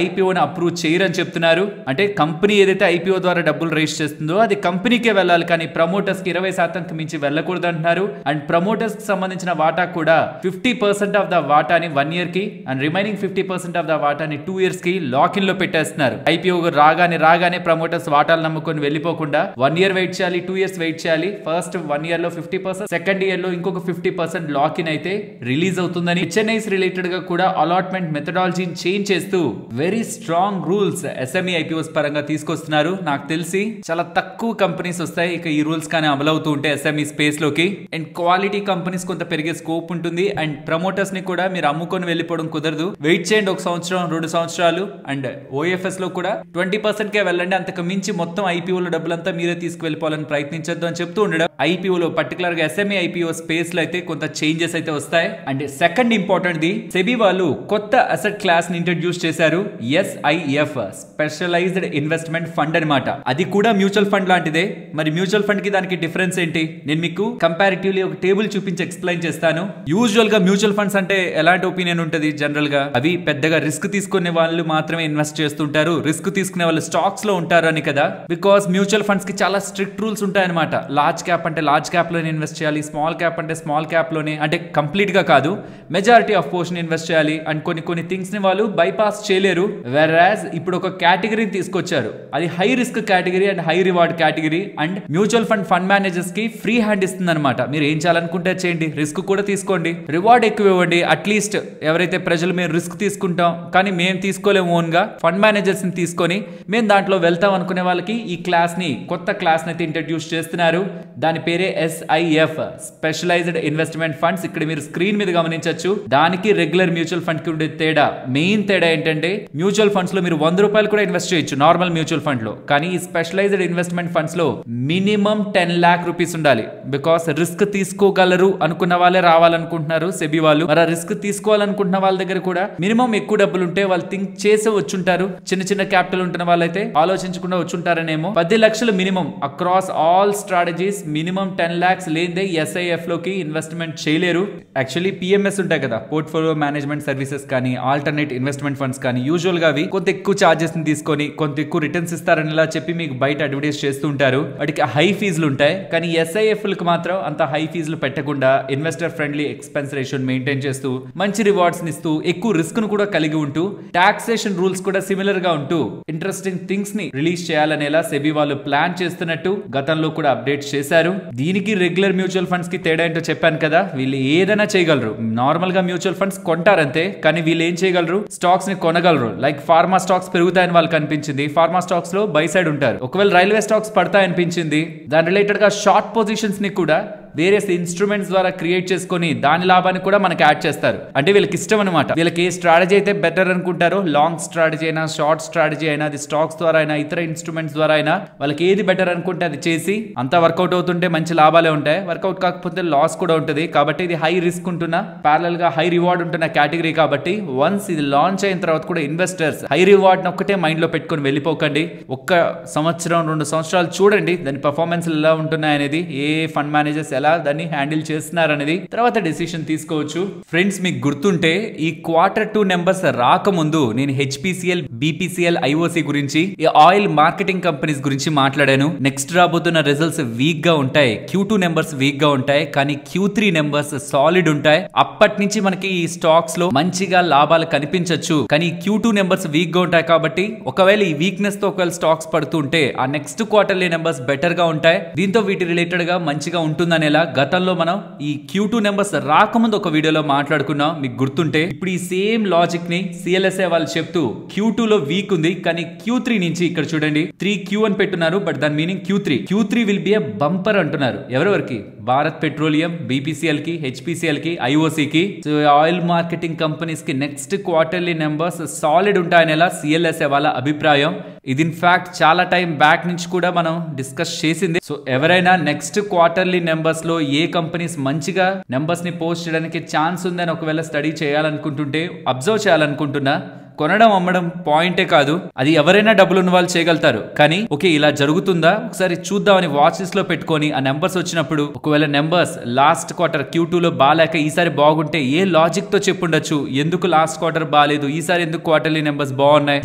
ఐపీఓని అప్రూవ్ చేయరని చెప్తున్నారు. అంటే కంపెనీ ఏదైతే ఐపీఓ ద్వారా డబ్బులు రైజ్ చేస్తుందో అది కంపెనీకే వెళ్ళాలి, కానీ ప్రమోటర్స్ కి 20% మించి వెళ్ళకూడదు అంటున్నారు. అండ్ ప్రమోటర్స్ కి సంబంధించిన వాటా కూడా 50% ఆఫ్ ద వాటాని 1 year కి అండ్ రిమైనింగ్ 50% ఆఫ్ ద వాటాని 2 years కి లాక్ ఇన్ లో పెట్టేస్తున్నారు. ఐపీఓ రాగానే ప్రమోటర్స్ వాటాలు నమ్ముకొని వెళ్ళిపోకుండా 1 year వెయిట్ చేయాలి, 2 years వెయిట్ చేయాలి. ఫస్ట్ 1 year లో 50%, సెకండ్ ఇయర్ లో ఇంకొక 50% లాక్ ఇన్ అయితే రిలీజ్ అవుతుందని హెచ్ఎన్ఐస్ రిలేటెడ్ గా కూడా అలాట్మెంట్ మెథడాలజీని చేంజ్ చేస్తూ very strong rules SME IPOs పరంగా తీసుకొస్తున్నారు. నాకు తెలిసి చాలా తక్కువ కంపెనీస్ వస్తాయి ఇక ఈ రూల్స్ కానీ అమలు అవుతూ ఉంటే ఎస్ఎంఈ స్పేస్ లోకి. అండ్ క్వాలిటీ కంపెనీస్ కొంత పెరిగే స్కోప్ ఉంటుంది. అండ్ ప్రమోటర్స్ ని కూడా మీరు అమ్ముకొని వెళ్ళిపోవడం కుదరదు, వెయిట్ చేయండి 1 సంవత్సరం 2 సంవత్సరాలు. అండ్ ఓఎఫ్ఎస్ లో కూడా 20% కే వెళ్ళండి, అంతకు మించి మొత్తం ఐపీఓలో డబ్బులంతా మీరే తీసుకువెళ్ళిపోవాలని ప్రయత్నించొద్దు అని చెప్తూ ఉండడం. ఐపీఓలో పర్టికులర్ గా ఎస్ఎంఈ ఐపీఓ స్పేస్ లో అయితే కొంత చేంజెస్ అయితే వస్తాయి. And second important the SEBI వాళ్ళు కొత్త అసెట్ క్లాస్ ని ఇంట్రడ్యూస్ చేశారు, ఎస్ఐఎఫ్ స్పెషలైజ్డ్ ఇన్వెస్ట్మెంట్ ఫండ్ అన్నమాట. అది కూడా మ్యూచువల్ ఫండ్ లాంటిదే. మరి మ్యూచువల్ ఫండ్ కి దానికి డిఫరెన్స్ ఏంటి, నేను మీకు కంపారిటివ్లీ ఒక టేబుల్ చూపించి ఎక్స్ప్లెయిన్ చేస్తాను. యూజువల్ గా మ్యూచువల్ ఫండ్స్ అంటే ఎలాంటి ఒపీనియన్ ఉంటుంది, జనరల్ గా అవి పెద్దగా రిస్క్ తీసుకునే వాళ్ళు మాత్రమే ఇన్వెస్ట్ చేస్తుంటారు, రిస్క్ తీసుకునే వాళ్ళు స్టాక్స్ లో ఉంటారు అని కదా. బికాస్ మ్యూచువల్ ఫండ్స్ కి చాలా స్ట్రిక్ట్ రూల్స్ ఉంటాయి అనమాట. లార్జ్ క్యాప్ అంటే లార్జ్ క్యాప్ లోనే ఇన్వెస్ట్ చేయాలి, స్మాల్ క్యాప్ అంటే స్మాల్ క్యాప్ లోనే, అంటే కంప్లీట్ గా కాదు, మెజారిటీ ఆఫ్ పోర్షన్ ఇన్వెస్ట్ చేయాలి. అండ్ కొన్ని థింగ్స్ ని వాళ్ళు బైపాస్ చేయలేరు. వెరాజ్ ఇప్పుడు ఒక కేటగిరీని తీసుకొచ్చారు, అది high risk category and high reward category. And mutual fund managers కి ఫ్రీ హ్యాండ్ ఇస్తుంది అనమాట. మీరు ఏం చేయాలనుకుంటే చేయండి, రిస్క్ కూడా తీసుకోండి, రివార్డ్ ఎక్కువ ఇవ్వండి. అట్లీస్ట్ ఎవరైతే ప్రజలు మేము రిస్క్ తీసుకుంటాం కానీ మేము తీసుకోలేము ఓన్ గా, ఫండ్ మేనేజర్స్ ని తీసుకొని మేము దాంట్లో వెళ్తాం అనుకునే వాళ్ళకి ఈ క్లాస్ ని కొత్త క్లాస్ ని అయితే ఇంట్రడ్యూస్ చేస్తున్నారు. దాని పేరే ఎస్ఐఎఫ్ స్పెషలైజ్డ్ ఇన్వెస్ట్మెంట్ ఫండ్స్. ఇక్కడ మీరు స్క్రీన్ మీద గమనించవచ్చు. దానికి రెగ్యులర్ మ్యూచువల్ ఫండ్ కి ఉండే తేడా, మెయిన్ తేడా ఏంటంటే మ్యూచువల్ ఫండ్స్ లో మీరు 100 రూపాయలు కూడా ఇన్వెస్ట్ చేయొచ్చు నార్మల్ మ్యూచువల్ ఫండ్ లో, కానీ ఈ స్పెషలైజ్డ్ ఇన్వెస్ట్మెంట్ ఫండ్స్ లో మినిమం 10 lakh rupees ఉండాలి. బికాస్ రిస్క్ తీసుకోగలరు అనుకున్న వాళ్ళే రావాలనుకుంటున్నారు సెబీ వాళ్ళు. మరి రిస్క్ తీసుకోవాలనుకుంటున్న వాళ్ళ దగ్గర కూడా మినిమం ఎక్కువ డబ్బులు ఉంటే వాళ్ళు థింక్ చేసే వచ్చుంటారు. చిన్న క్యాపిటల్ ఉంటున్న వాళ్ళైతే ఆలోచించకుండా వచ్చుంటారనేమో. 10 లక్షలు minimum across all strategies, minimum 10 lakhs లేదే ఎస్ఐఎఫ్ లోకి ఇన్వెస్ట్మెంట్ చేయలేరు. యాక్చువల్లీ పిఎంఎస్ ఉంటాయి కదా, పోర్ట్ఫోలియో మేనేజ్మెంట్ సర్వీసెస్ కానీ ఆల్టర్నేట్ ఇన్వెస్ట్మెంట్ ఫండ్స్ కానీ, యూజువల్ గా అవి కొంత ఎక్కువ చార్జెస్ ని తీసుకొని కొంత ఎక్కువ రిటర్న్స్ ఇస్తారని ఇలా చెప్పి మీకు బయట అడ్వర్టైజ్ చేస్తూ ఉంటారు. వాటికి హై ఫీజులు ఉంటాయి. కానీ ఎస్ఐఎఫ్ లకు మాత్రం అంత హై ఫీజులు పెట్టకుండా investor friendly expense ratio maintain చేస్తూ మంచి రివార్డ్స్ ఇస్తూ ఎక్కువ రిస్క్ ను కూడా కలిగి ఉంటూ టాక్సేషన్ రూల్స్ కూడా సిమిలర్ గా ఉంటూ ఇంట్రెస్టింగ్ థింగ్స్ ని రిలీజ్ చేయాలనేలా సెబీ వాళ్ళు ప్లాన్ చేస్తున్నట్టు గతంలో కూడా అప్డేట్ చేశారు. దీనికి రెగ్యులర్ మ్యూచువల్ ఫండ్స్ కి తేడా ఏంటో చెప్పాను కదా, వీళ్ళు ఏదైనా చేయగలరు. నార్మల్ గా మ్యూచువల్ ఫండ్స్ కొంటారంతే, కానీ వీళ్ళు ఏం చేయగలరు, స్టాక్స్ ని కొనగలరు. లైక్ ఫార్మా స్టాక్స్ పెరుగుతాయని వాళ్ళకి అనిపించింది, ఫార్మా స్టాక్స్ లో బై సైడ్ ఉంటారు. ఒకవేళ రైల్వే స్టాక్స్ పడతాయనిపించింది, దాని రిలేటెడ్ గా షార్ట్ పొజిషన్స్ ని కూడా వేరియస్ ఇన్స్ట్రుమెంట్స్ ద్వారా క్రియేట్ చేసుకొని దాని లాభాన్ని కూడా మనకి యాడ్ చేస్తారు. అంటే వీళ్ళకి ఇష్టం అనమాట. వీళ్ళకి ఏ స్ట్రాటజీ అయితే బెటర్ అనుకుంటారో, లాంగ్ స్ట్రాటజీ అయినా షార్ట్ స్ట్రాటజీ అయినా, అది స్టాక్స్ ద్వారా అయినా ఇతర ఇన్స్ట్రుమెంట్స్ ద్వారా అయినా, వాళ్ళకి ఏది బెటర్ అనుకుంటే అది చేసి అంతా వర్కౌట్ అవుతుంటే మంచి లాభాలే ఉంటాయి, వర్కౌట్ కాకపోతే లాస్ కూడా ఉంటుంది. కాబట్టి ఇది హై రిస్క్ ఉంటున్నా ప్యారల్ గా హై రివార్డ్ ఉంటున్న కేటగిరీ. కాబట్టి వన్స్ ఇది లాంచ్ అయిన తర్వాత కూడా ఇన్వెస్టర్స్ హై రివార్డ్ ఒక్కటే మైండ్ లో పెట్టుకొని వెళ్ళిపోకండి. 1 సంవత్సరం 2 సంవత్సరాలు చూడండి దాని పర్ఫార్మెన్స్ ఎలా ఉంటున్నాయి అనేది, ఏ ఫండ్ మేనేజర్స్ ఎలా దాన్ని హ్యాండిల్ చేస్తున్నారు అనేది, తర్వాత డెసిషన్ తీసుకోవచ్చు. ఫ్రెండ్స్, మీకు గుర్తుంటే ఈ Q2 నెంబర్స్ రాకముందు నేను హెచ్పిసిఎల్, బిపిసిఎల్, ఐఓసి గురించి, ఈ ఆయిల్ మార్కెటింగ్ కంపెనీస్ గురించి మాట్లాడాను. నెక్స్ట్ రాబోతున్న రిజల్ట్స్ వీక్ గా ఉంటాయి, Q2 నెంబర్స్ వీక్ గా ఉంటాయి, కానీ Q3 నెంబర్స్ సాలిడ్ ఉంటాయి. అప్పటి నుంచి మనకి ఈ స్టాక్స్ లో మంచిగా లాభాలు కనిపించవచ్చు. కానీ Q2 నెంబర్స్ వీక్ గా ఉంటాయి కాబట్టి ఒకవేళ ఈ వీక్నెస్ తో ఒకవేళ స్టాక్స్ పడుతుంటే ఆ నెక్స్ట్ క్వార్టర్లీ నెంబర్స్ బెటర్ గా ఉంటాయి. దీంతో వీటి రిలేటెడ్ గా మంచిగా ఉంటుందనేలా గతంలో మనం ఈ Q2 నెంబర్స్ రాకముందు ఒక వీడియోలో మాట్లాడుకున్నాం, మీకు గుర్తుంటే. ఇప్పుడు ఈ సేమ్ లాజిక్ ని సిఎల్ఎస్ఏ వాళ్ళు చెప్తూ Q2 లో వీక్ ఉంది, కానీ Q3 నుంచి ఇక్కడ చూడండి 3Q అని పెట్టున్నారు, బట్ దాని meaning Q3 will be a bumper అంటున్నారు. ఎవరెవరికి? భారత్ పెట్రోలియం, బీపీసీఎల్ కి, హెచ్పిసిఎల్ కి, ఐఓసి కి. సో ఆయిల్ మార్కెటింగ్ కంపెనీస్ కి నెక్స్ట్ క్వార్టర్లీ నెంబర్స్ సాలిడ్ ఉంటాయనేలా సిఎల్ఎస్ఏ వాళ్ళ అభిప్రాయం. ఇది ఇన్ఫాక్ట్ చాలా టైం బ్యాక్ నుంచి కూడా మనం డిస్కస్ చేసింది. సో ఎవరైనా నెక్స్ట్ క్వార్టర్లీ నెంబర్స్ లో ఏ కంపెనీస్ మంచిగా నెంబర్స్ ని పోస్ట్ చేయడానికి ఛాన్స్ ఉందని ఒకవేళ స్టడీ చేయాలనుకుంటుంటే, అబ్జర్వ్ చేయాలనుకుంటున్నా, కొనడం అమ్మడం పాయింటే కాదు, అది ఎవరైనా డబ్బులు ఉన్న వాళ్ళు చేయగలుగుతారు. కానీ ఓకే ఇలా జరుగుతుందా ఒకసారి చూద్దామని వాచెస్ లో పెట్టుకొని ఆ నెంబర్స్ వచ్చినప్పుడు ఒకవేళ నెంబర్స్ లాస్ట్ క్వార్టర్ Q2 లో బాగాలేక ఈసారి బాగుంటే ఏ లాజిక్ తో చెప్పుండొచ్చు, ఎందుకు లాస్ట్ క్వార్టర్ బాగాలేదు, ఈసారి ఎందుకు క్వార్టర్లీ నెంబర్స్ బాగున్నాయి.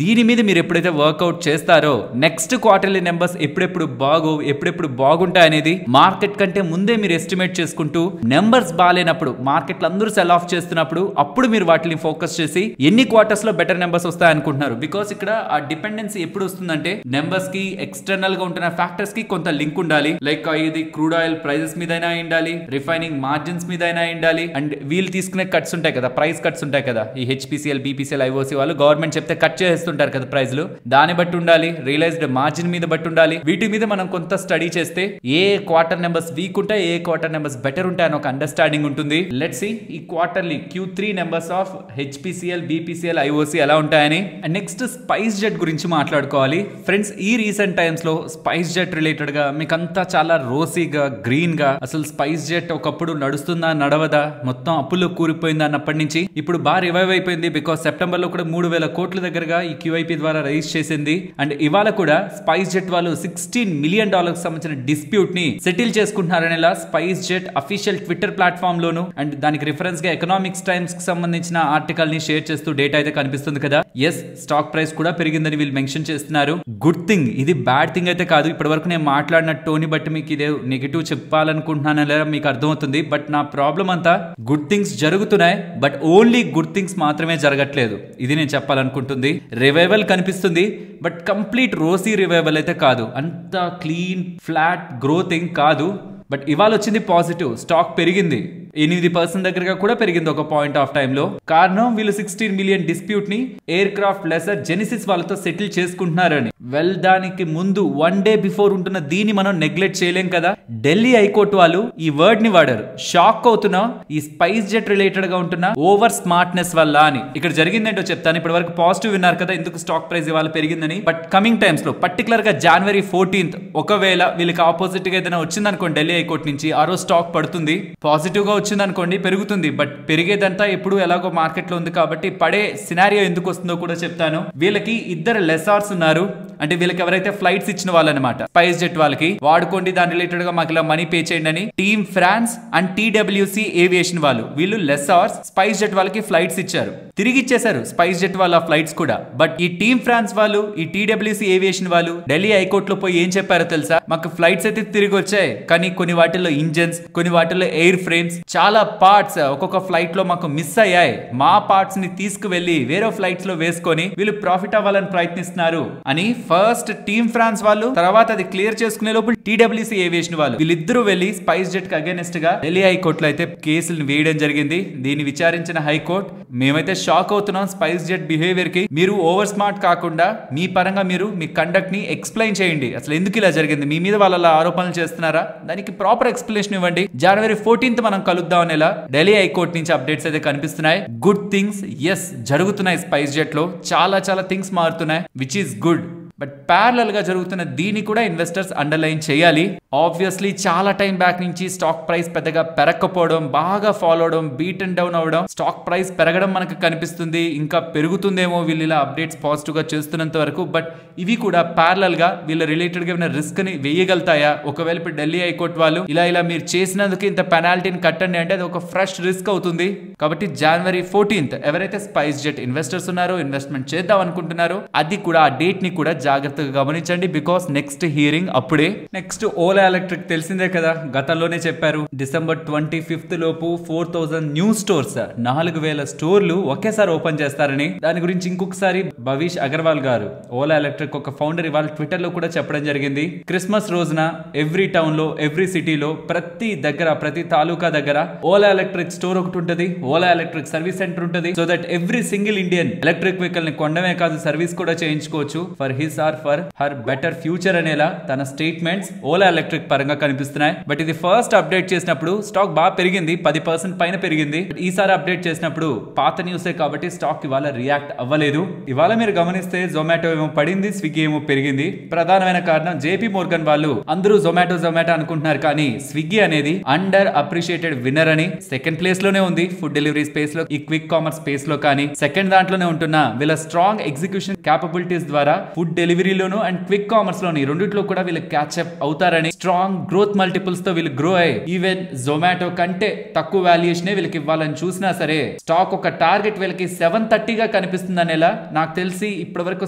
దీని మీద మీరు ఎప్పుడైతే వర్కౌట్ చేస్తారో నెక్స్ట్ క్వార్టర్లీ నెంబర్స్ ఎప్పుడెప్పుడు బాగుంటాయి అనేది మార్కెట్ కంటే ముందే మీరు ఎస్టిమేట్ చేసుకుంటూ నెంబర్స్ బాగాలేనప్పుడు మార్కెట్లు అందరూ సెల్ ఆఫ్ చేస్తున్నప్పుడు అప్పుడు మీరు వాటిని ఫోకస్ చేసి ఎన్ని క్వార్టర్స్ లో బెటర్ నెంబర్స్ వస్తాయి అనుకుంటున్నారు. బికాస్ ఇక్కడ ఆ డిపెండెన్సీ ఎప్పుడు వస్తుందంటే నెంబర్స్ కి ఎక్స్టర్నల్ గా ఉంటున్న ఫ్యాక్టర్స్ కి కొంత లింక్ ఉండాలి. లైక్ ఇది క్రూడ్ ఆయిల్ ప్రైజెస్ మీద అయినా ఉండాలి, రిఫైనింగ్ మార్జిన్స్ మీద అయినా ఉండాలి, అండ్ వీళ్ళు తీసుకునే కట్స్ ఉంటాయి కదా, ప్రైస్ కట్స్ ఉంటాయి కదా, ఈ HPCL BPCL IOC వాళ్ళు గవర్నమెంట్ చెప్తే కట్ చేస్తుంటారు కదా ప్రైజ్లు, దాన్ని బట్టి ఉండాలి, రియలైజ్డ్ మార్జిన్ మీద బట్టి ఉండాలి. వీటి మీద మనం కొంత స్టడీ చేస్తే ఏ క్వార్టర్ నెంబర్స్ వీక్ ఉంటాయి, ఏ క్వార్టర్ నెంబర్స్ బెటర్ ఉంటాయి అని ఒక అండర్స్టాండింగ్ ఉంటుంది. లెట్స్ సీ ఈ quarterly Q3 numbers of HPCL BPCL IOC ఎలా ఉంటాయని. అండ్ నెక్స్ట్ స్పైస్ జెట్ గురించి మాట్లాడుకోవాలి ఫ్రెండ్స్. ఈ రీసెంట్ టైమ్స్ లో స్పైస్ జెట్ రిలేటెడ్ గా మీకంతా చాలా రోసీగా గ్రీన్ గా, అసలు స్పైస్ జెట్ ఒకప్పుడు నడుస్తుందా నడవదా, మొత్తం అప్పుల్లో కూరిపోయిందా అన్నప్పటి నుంచి ఇప్పుడు బాగా రివైవ్ అయిపోయింది. బికాస్ సెప్టెంబర్ లో కూడా 3,000 కోట్ల దగ్గరగా ఈ QIP ద్వారా రైజ్ చేసింది. అండ్ ఇవాళ కూడా స్పైస్ జెట్ వాళ్ళు $16 మిలియన్ సంబంధించిన డిస్ప్యూట్ ని సెటిల్ చేసుకుంటున్నారనేలా SpiceJet official Twitter platform లోను అండ్ దానికి రిఫరెన్స్ గా ఎకనామిక్స్ టైమ్స్ కి సంబంధించిన ఆర్టికల్ ని షేర్ చేస్తూ డేటా అయితే కనిపిస్తుంది కదా. ఎస్, స్టాక్ ప్రైస్ కూడా పెరిగిందని వీళ్ళు మెన్షన్ చేస్తున్నారు. గుడ్ థింగ్, ఇది బ్యాడ్ థింగ్ అయితే కాదు. ఇప్పటి వరకు నేను మాట్లాడిన టోని బట్టి మీకు ఇదే నెగిటివ్ చెప్పాలనుకుంటున్నాను లేదా మీకు అర్థమవుతుంది. బట్ నా ప్రాబ్లం అంతా గుడ్ థింగ్స్ జరుగుతున్నాయి, బట్ ఓన్లీ గుడ్ థింగ్స్ మాత్రమే జరగట్లేదు. ఇది నేను చెప్పాలనుకుంటుంది. రివైవల్ కనిపిస్తుంది, బట్ కంప్లీట్ రోసీ రివైవల్ అయితే కాదు, అంత క్లీన్ ఫ్లాట్ గ్రోత్ ఏం కాదు. బట్ ఇవాళ వచ్చింది పాజిటివ్, స్టాక్ పెరిగింది, 8% దగ్గరగా కూడా పెరిగింది ఒక పాయింట్ ఆఫ్ టైమ్ లో. కారణం వీళ్ళు 16 మిలియన్ డిస్ప్యూట్ ని ఎయిర్ క్రాఫ్ట్ లెసర్ జెనిసిస్ వాళ్ళతో సెటిల్ చేసుకుంటున్నారని. వెల్, దానికి ముందు 1 డే బిఫోర్ ఉంటున్న దీన్ని మనం నెగ్లెక్ట్ చేయలేం కదా. ఢిల్లీ హైకోర్టు వాళ్ళు ఈ వర్డ్ ని వాడారు, షాక్ అవుతున్నా ఈ స్పైస్ జెట్ రిలేటెడ్ గా ఉంటున్న ఓవర్ స్మార్ట్నెస్ వల్ల అని. ఇక్కడ జరిగిందేంటో చెప్తాను. ఇప్పటి వరకు పాజిటివ్ విన్నారు కదా ఎందుకు స్టాక్ ప్రైస్ ఇవాళ పెరిగిందని. బట్ కమింగ్ టైమ్స్ లో పర్టికులర్ గా January 14th ఒకవేళ వీళ్ళకి ఆపోజిట్ గా ఏదైనా వచ్చిందనుకోండి ఢిల్లీ హైకోర్టు నుంచి, ఆ రోజు స్టాక్ పడుతుంది. పాజిటివ్ గా వచ్చింది అనుకోండి పెరుగుతుంది. బట్ పెరిగేదంతా ఎప్పుడు ఎలాగో మార్కెట్ లో ఉంది కాబట్టి పడే సినారియో ఎందుకు వస్తుందో కూడా చెప్తాను. వీళ్ళకి 2 లెసార్స్ ఉన్నారు, అంటే వీళ్ళకి ఎవరైతే ఫ్లైట్స్ ఇచ్చిన వాళ్ళు అనమాట, స్పైస్ జెట్ వాళ్ళకి వాడుకోండి దాని రిలేటెడ్ గా మాకు ఇలా మనీ పే చేయండి అని. Team France and TWC aviation వాళ్ళు, వీళ్ళు లెసార్స్ స్పైస్ జెట్ వాళ్ళకి ఫ్లైట్స్ ఇచ్చారు, తిరిగి ఇచ్చేశారు స్పైస్ జెట్ వాళ్ళ ఫ్లైట్స్ కూడా. బట్ ఈ టీమ్ ఫ్రాన్స్ వాళ్ళు, ఈ TWC ఏవియేషన్ వాళ్ళు ఢిల్లీ హైకోర్టులో పోయి ఏం చెప్పారో తెలుసా, మాకు ఫ్లైట్స్ అయితే తిరిగి వచ్చాయి, కానీ కొన్ని వాటిల్లో ఇంజన్స్, కొన్ని వాటిల్లో ఎయిర్ ఫ్రేమ్స్, చాలా పార్ట్స్ ఒక్కొక్క ఫ్లైట్ లో మాకు మిస్ అయ్యాయి, మా పార్ట్స్ ని తీసుకువెళ్లి వేరే ఫ్లైట్స్ లో వేసుకొని వీళ్ళు ప్రాఫిట్ అవ్వాలని ప్రయత్నిస్తున్నారు అని ఫస్ట్ టీమ్ ఫ్రాన్స్ వాళ్ళు, తర్వాత అది క్లియర్ చేసుకునే లోపు TWC ఏవియేషన్ వాళ్ళు, వీళ్ళిద్దరూ వెళ్లి స్పైస్ జెట్ కి అగైనెస్ట్ గా ఢిల్లీ హైకోర్టులో అయితే కేసులు వేయడం జరిగింది. దీన్ని విచారించిన హైకోర్టు, మేమైతే షాక్ అవుతున్నాం స్పైస్ జెట్ బిహేవియర్ కి, మీరు ఓవర్ స్మార్ట్ కాకుండా మీ పరంగా మీరు మీ కండక్ట్ ని ఎక్స్ప్లెయిన్ చేయండి, అసలు ఎందుకు ఇలా జరిగింది, మీ మీద వాళ్ళ ఆరోపణలు చేస్తున్నారా, దానికి ప్రాపర్ ఎక్స్ప్లెనేషన్ ఇవ్వండి. January 14th మనం కలుద్దాం అనేలా ఢిల్లీ హైకోర్టు నుంచి అప్డేట్స్ అయితే కనిపిస్తున్నాయి. గుడ్ థింగ్స్ ఎస్ జరుగుతున్నాయి స్పైస్ జెట్ లో, చాలా థింగ్స్ మారుతున్నాయి, which is good. But parallel గా జరుగుతున్న దీన్ని కూడా ఇన్వెస్టర్స్ అండర్లైన్ చేయాలి. ఆబ్వియస్లీ చాలా టైం బ్యాక్ నుంచి స్టాక్ ప్రైస్ పెద్దగా పెరగకపోవడం, బాగా ఫాలో అవడం, బీట్ అండ్ డౌన్ అవడం, స్టాక్ ప్రైస్ పెరగడం మనకు కనిపిస్తుంది, ఇంకా పెరుగుతుందేమో వీళ్ళు ఇలా అప్డేట్స్ పాజిటివ్ గా చేస్తున్నంత వరకు. బట్ ఇవి కూడా ప్యారలల్ గా వీళ్ళ రిలేటెడ్ గా రిస్క్ ని వేయగలుగుతాయా, ఒకవేళ ఇప్పుడు ఢిల్లీ హైకోర్టు వాళ్ళు ఇలా మీరు చేసినందుకు ఇంత పెనాల్టీని కట్టండి అంటే అది ఒక ఫ్రెష్ రిస్క్ అవుతుంది. కాబట్టి January 14th ఎవరైతే స్పైస్ జెట్ ఇన్వెస్టర్స్ ఉన్నారో, ఇన్వెస్ట్మెంట్ చేద్దాం అనుకుంటున్నారో, అది కూడా ఆ డేట్ ని కూడా జాగ్రత్తగా గమనించండి. బికాస్ నెక్స్ట్ హియరింగ్ అప్పుడే. నెక్స్ట్ ఓలా ఎలక్ట్రిక్ తెలిసిందే కదా, గతంలోనే చెప్పారు December 25th లోపు 4000 న్యూ స్టోర్స్, 4000 స్టోర్లు ఒకేసారి ఓపెన్ చేస్తారని. దాని గురించి ఇంకొకసారి భవిష్ అగర్వాల్ గారు, ఓలా ఎలక్ట్రిక్ ఒక ఫౌండర్, ఇవాళ ట్విట్టర్ లో కూడా చెప్పడం జరిగింది. క్రిస్మస్ రోజున ఎవ్రీ టౌన్ లో, ఎవ్రీ సిటీలో, ప్రతి దగ్గర, ప్రతి తాలూకా దగ్గర ఓలా ఎలక్ట్రిక్ స్టోర్ ఒకటి ఉంటుంది, ఓలా ఎలక్ట్రిక్ సర్వీస్ సెంటర్ ఉంటుంది. So that every single Indian electric vehicle ని కొనడమే కాదు సర్వీస్ కూడా చేయించుకోవచ్చు for his or for her better future అనేలా తన స్టేట్మెంట్స్ ఓలా ఎలక్ట్రిక్ పరంగా కనిపిస్తున్నాయి. బట్ ఇది ఫస్ట్ అప్డేట్ చేసినప్పుడు స్టాక్ బాగా పెరిగింది, 10% పైన పెరిగింది. ఈసారి అప్డేట్ చేసినప్పుడు పాత న్యూసే కాబట్టి స్టాక్ ఇవాళ రియాక్ట్ అవ్వలేదు. ఇవాళ మీరు గమనిస్తే జొమాటో ఏమో పడింది, స్విగ్గీ ఏమో పెరిగింది. ప్రధానమైన కారణం జేపీ మోర్గన్ వాళ్ళు అందరూ జొమాటో అనుకుంటున్నారు, కానీ స్విగ్గీ అనేది అండర్ అప్రిషియేటెడ్ విన్నర్ అని సెకండ్ ప్లేస్ లోనే ఉంది. ఫుడ్ డెలివరీ స్పేస్ లో, ఈ క్విక్ కామర్స్ స్పేస్ లో కానీ సెకండ్ దాంట్లోనే ఉంటున్న వీళ్ళ స్ట్రాంగ్ ఎగ్జిక్యూషన్ క్యాపబిలిటీస్ ద్వారా ఫుడ్ డెలివరీలోను అండ్ క్విక్ కామర్స్ లోని రెండిట్లో కూడా వీళ్ళు క్యాచ్అప్ అవుతారని, స్ట్రాంగ్ గ్రోత్ మల్టిపుల్స్ తో వీళ్ళు గ్రో అయ్యి ఈవెన్ జొమాటో కంటే తక్కువ వాల్యుయేషన్ వీళ్ళకి ఇవ్వాలని చూసినా సరే స్టాక్ ఒక టార్గెట్ వీళ్ళకి 730 గా కనిపిస్తుంది అనేలా నాకు తెలిసి ఇప్పటి వరకు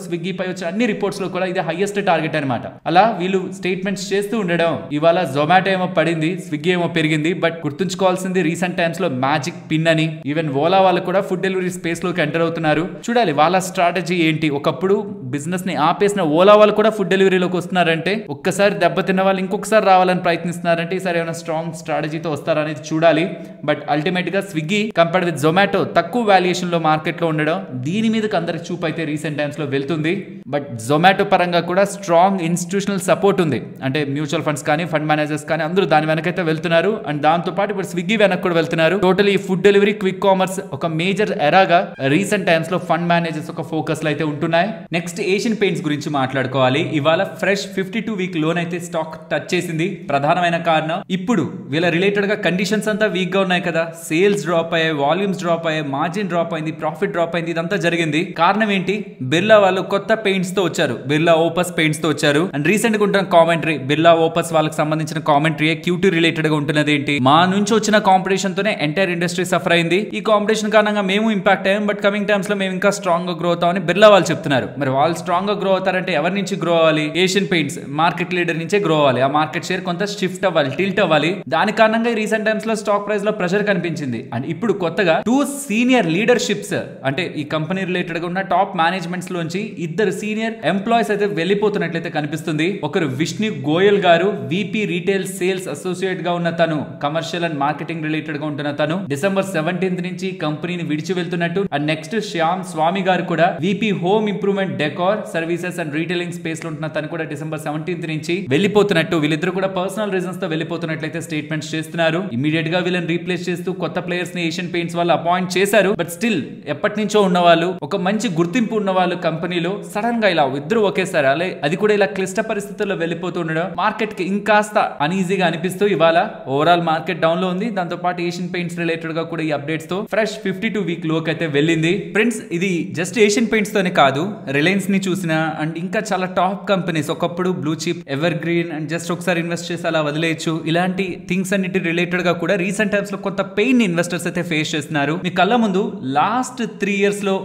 స్విగ్గీ పై వచ్చిన అన్ని రిపోర్ట్స్ లో కూడా ఇది హైయెస్ట్ టార్గెట్ అనమాట. అలా వీళ్ళు స్టేట్మెంట్స్ చేస్తూ ఉండడం ఇవాళ జొమాటో ఏమో పడింది, స్విగ్గీ ఏమో పెరిగింది. బట్ గుర్తుంచుకోవాల్సింది రీసెంట్ టైమ్స్ లో మ్యాజిక్ పిన్ అని ఈవెన్ ఓలా వాళ్ళు కూడా ఫుడ్ డెలివరీ స్పేస్ లోకి ఎంటర్ అవుతున్నారు. చూడాలి వాళ్ళ స్ట్రాటజీ ఏంటి. ఒకప్పుడు బిజినెస్ ని ఆపేసిన ఓలా వాళ్ళు కూడా ఫుడ్ డెలివరీలోకి వస్తున్నారంటే, ఒక్కసారి దెబ్బతిన్న వాళ్ళు ఇంకొకసారి రావాలని ప్రయత్నిస్తున్నారంటే ఈసారి ఏమైనా స్ట్రాంగ్ స్ట్రాటజీతో వస్తారనేది చూడాలి. బట్ అల్టిమేట్ గా స్విగ్గీ కంపేర్డ్ విత్ జొమాటో తక్కువ వాల్యుయేషన్ లో మార్కెట్ లో ఉండడం దీని మీదకి అందరికి చూపు అయితే రీసెంట్ టైమ్స్ లో వెళ్తుంది. బట్ జొమాటో పరంగా కూడా స్ట్రాంగ్ ఇన్స్టిట్యూషనల్ సపోర్ట్ ఉంది. అంటే మ్యూచువల్ ఫండ్స్ కానీ ఫండ్ మేనేజర్స్ కానీ అందరూ దాని వెనకైతే వెళ్తున్నారు. అండ్ దాంతో పాటు ఇప్పుడు స్విగ్గీ వెనక కూడా వెళ్తున్నారు. టోటల్ ఈ ఫుడ్ డెలివరీ క్విక్ కామర్స్ ఒక మేజర్ ఎరాగా రీసెంట్ టైమ్స్ లో ఫండ్ మేనేజర్స్ ఒక ఫోకస్ లో అయితే ఉంటున్నాయి. నెక్స్ట్ ఏషియన్ పెయింట్స్ గురించి మాట్లాడుకోవాలి. ఇవాళ ఫ్రెష్ 52 వీక్ లోన్ అయితే స్టాక్ టచ్ చేసింది. ప్రధానమైన కారణం ఇప్పుడు వీళ్ళ రిలేటెడ్ గా కండిషన్స్ అంతా వీక్ గా ఉన్నాయి కదా. సేల్స్ డ్రాప్ అయ్యాయి, వాల్యూమ్స్ డ్రాప్ అయ్యాయి, మార్జిన్ డ్రాప్ అయింది, ప్రాఫిట్ డ్రాప్ అయింది. ఇదంతా జరిగింది. కారణం ఏంటి? బిర్లా వాళ్ళు కొత్త పెయింట్స్ తో వచ్చారు, బిర్లా ఓపస్ పెయింట్స్ తో వచ్చారు. అండ్ రీసెంట్ గా ఉంటున్న కామెంటరీ, బిర్లా ఓపస్ వాళ్ళకి సంబంధించిన కామెంటరీ Q2 రిలేటెడ్ గా ఉంటున్నది ఏంటి, మా నుంచి వచ్చిన కాంపిటీషన్ తోనే ఎంటైర్ ఇండస్ట్రీ సఫర్ అయింది. ఈ కాంపిటీషన్ కారణంగా మేము ఇంపాక్ట్ అయ్యాం. బట్ కమింగ్ టైమ్స్ లో మేము ఇంకా స్ట్రాంగ్ గా గ్రో అవుతామని బిర్లా వాళ్ళు చెప్తున్నారు. మరి వాళ్ళు స్ట్రాంగ్ గా గ్రో అవుతారంటే ఎవరి నుంచి గ్రో అవ్వాలి? ఏషియన్ పెయింట్స్ మార్కెట్ లీడర్ నుంచే గ్రో అవ్వాలి. ఆ మార్కెట్ షేర్ కొంత షిఫ్ట్ అవ్వాలి, టిల్ట్ అవ్వాలి. దాని కారణంగా రీసెంట్ టైమ్స్ లో స్టాక్ ప్రైస్ లో ప్రెషర్ కనిపించింది. అండ్ ఇప్పుడు కొత్తగా 2 సీనియర్ లీడర్షిప్స్ అంటే ఈ కంపెనీ రిలేటెడ్ గా ఉన్న టాప్ మేనేజ్మెంట్స్ లోంచి 2 సీనియర్ ఎంప్లాయీస్ అయితే వెళ్ళిపోతున్నట్లయితే కనిపిస్తుంది. ఒకరు విష్ణు గోయల్ గారు, VP రీటైల్ సేల్స్ అసోసియేట్ గా ఉన్న తను, కమర్షియల్ అండ్ మార్కెటింగ్ రిలేటెడ్ గా ఉంటున్న తను డిసెంబర్ 17 నుంచి కంపెనీని విడిచి వెళ్తున్నట్టు. అండ్ నెక్స్ట్ శ్యామ్ స్వామి గారు కూడా VP home improvement decor services and retailing space లో ఉంటున్న తను కూడా డిసెంబర్ 17 నుంచి వెళ్ళిపోతున్నట్టు. వీళ్ళిద్దరు కూడా పర్సనల్ రీజన్స్ తో వెళ్ళిపోతున్నట్లయితే స్టేట్మెంట్స్ చేస్తున్నారు. ఇమీడియట్ గా వీళ్ళని రీప్లేస్ చేస్తూ కొత్త ప్లేయర్స్ ని ఏషియన్ పెయింట్స్ వాళ్ళు అపాయింట్ చేశారు. బట్ స్టిల్ ఎప్పటి నుంచో ఉన్న వాళ్ళు, ఒక మంచి గుర్తింపు ఉన్న వాళ్ళు కంపెనీలో సడన్ గా ఇలా ఇద్దరు ఒకేసారి అలా, అది కూడా ఇలా క్లిష్ట పరిస్థితుల్లో వెళ్ళిపోతూ ఉండడం మార్కెట్ కి ఇంకాస్త అనీజీగా అనిపిస్తూ ఇవాళ ఓవరాల్ మార్కెట్ డౌన్ లో ఉంది. దాంతో పాటు ఏషియన్ పెయింట్స్ రిలేటెడ్ గా కూడా ఈ అప్డేట్స్ తో ఫ్రెష్ 52 వీక్ లోకి అయితే వెళ్ళింది. ఫ్రెండ్స్, ఇది జస్ట్ ఏషియన్ పెయింట్స్ తోనే కాదు, రిలయన్స్ ని చూసినా అండ్ ఇంకా చాలా టాప్ కంపెనీస్ ఒకప్పుడు blue chip, ever green and just ఒకసారి ఇన్వెస్ట్ చేసి అలా వదిలేయచ్చు, ఇలాంటి థింగ్స్ అన్నిటి రిలేటెడ్ గా కూడా రీసెంట్ టైమ్స్ లో కొంత పెయిన్ ఇన్వెస్టర్స్ అయితే ఫేస్ చేస్తున్నారు. మీ కళ్ళ ముందు లాస్ట్ 3 ఇయర్స్ లో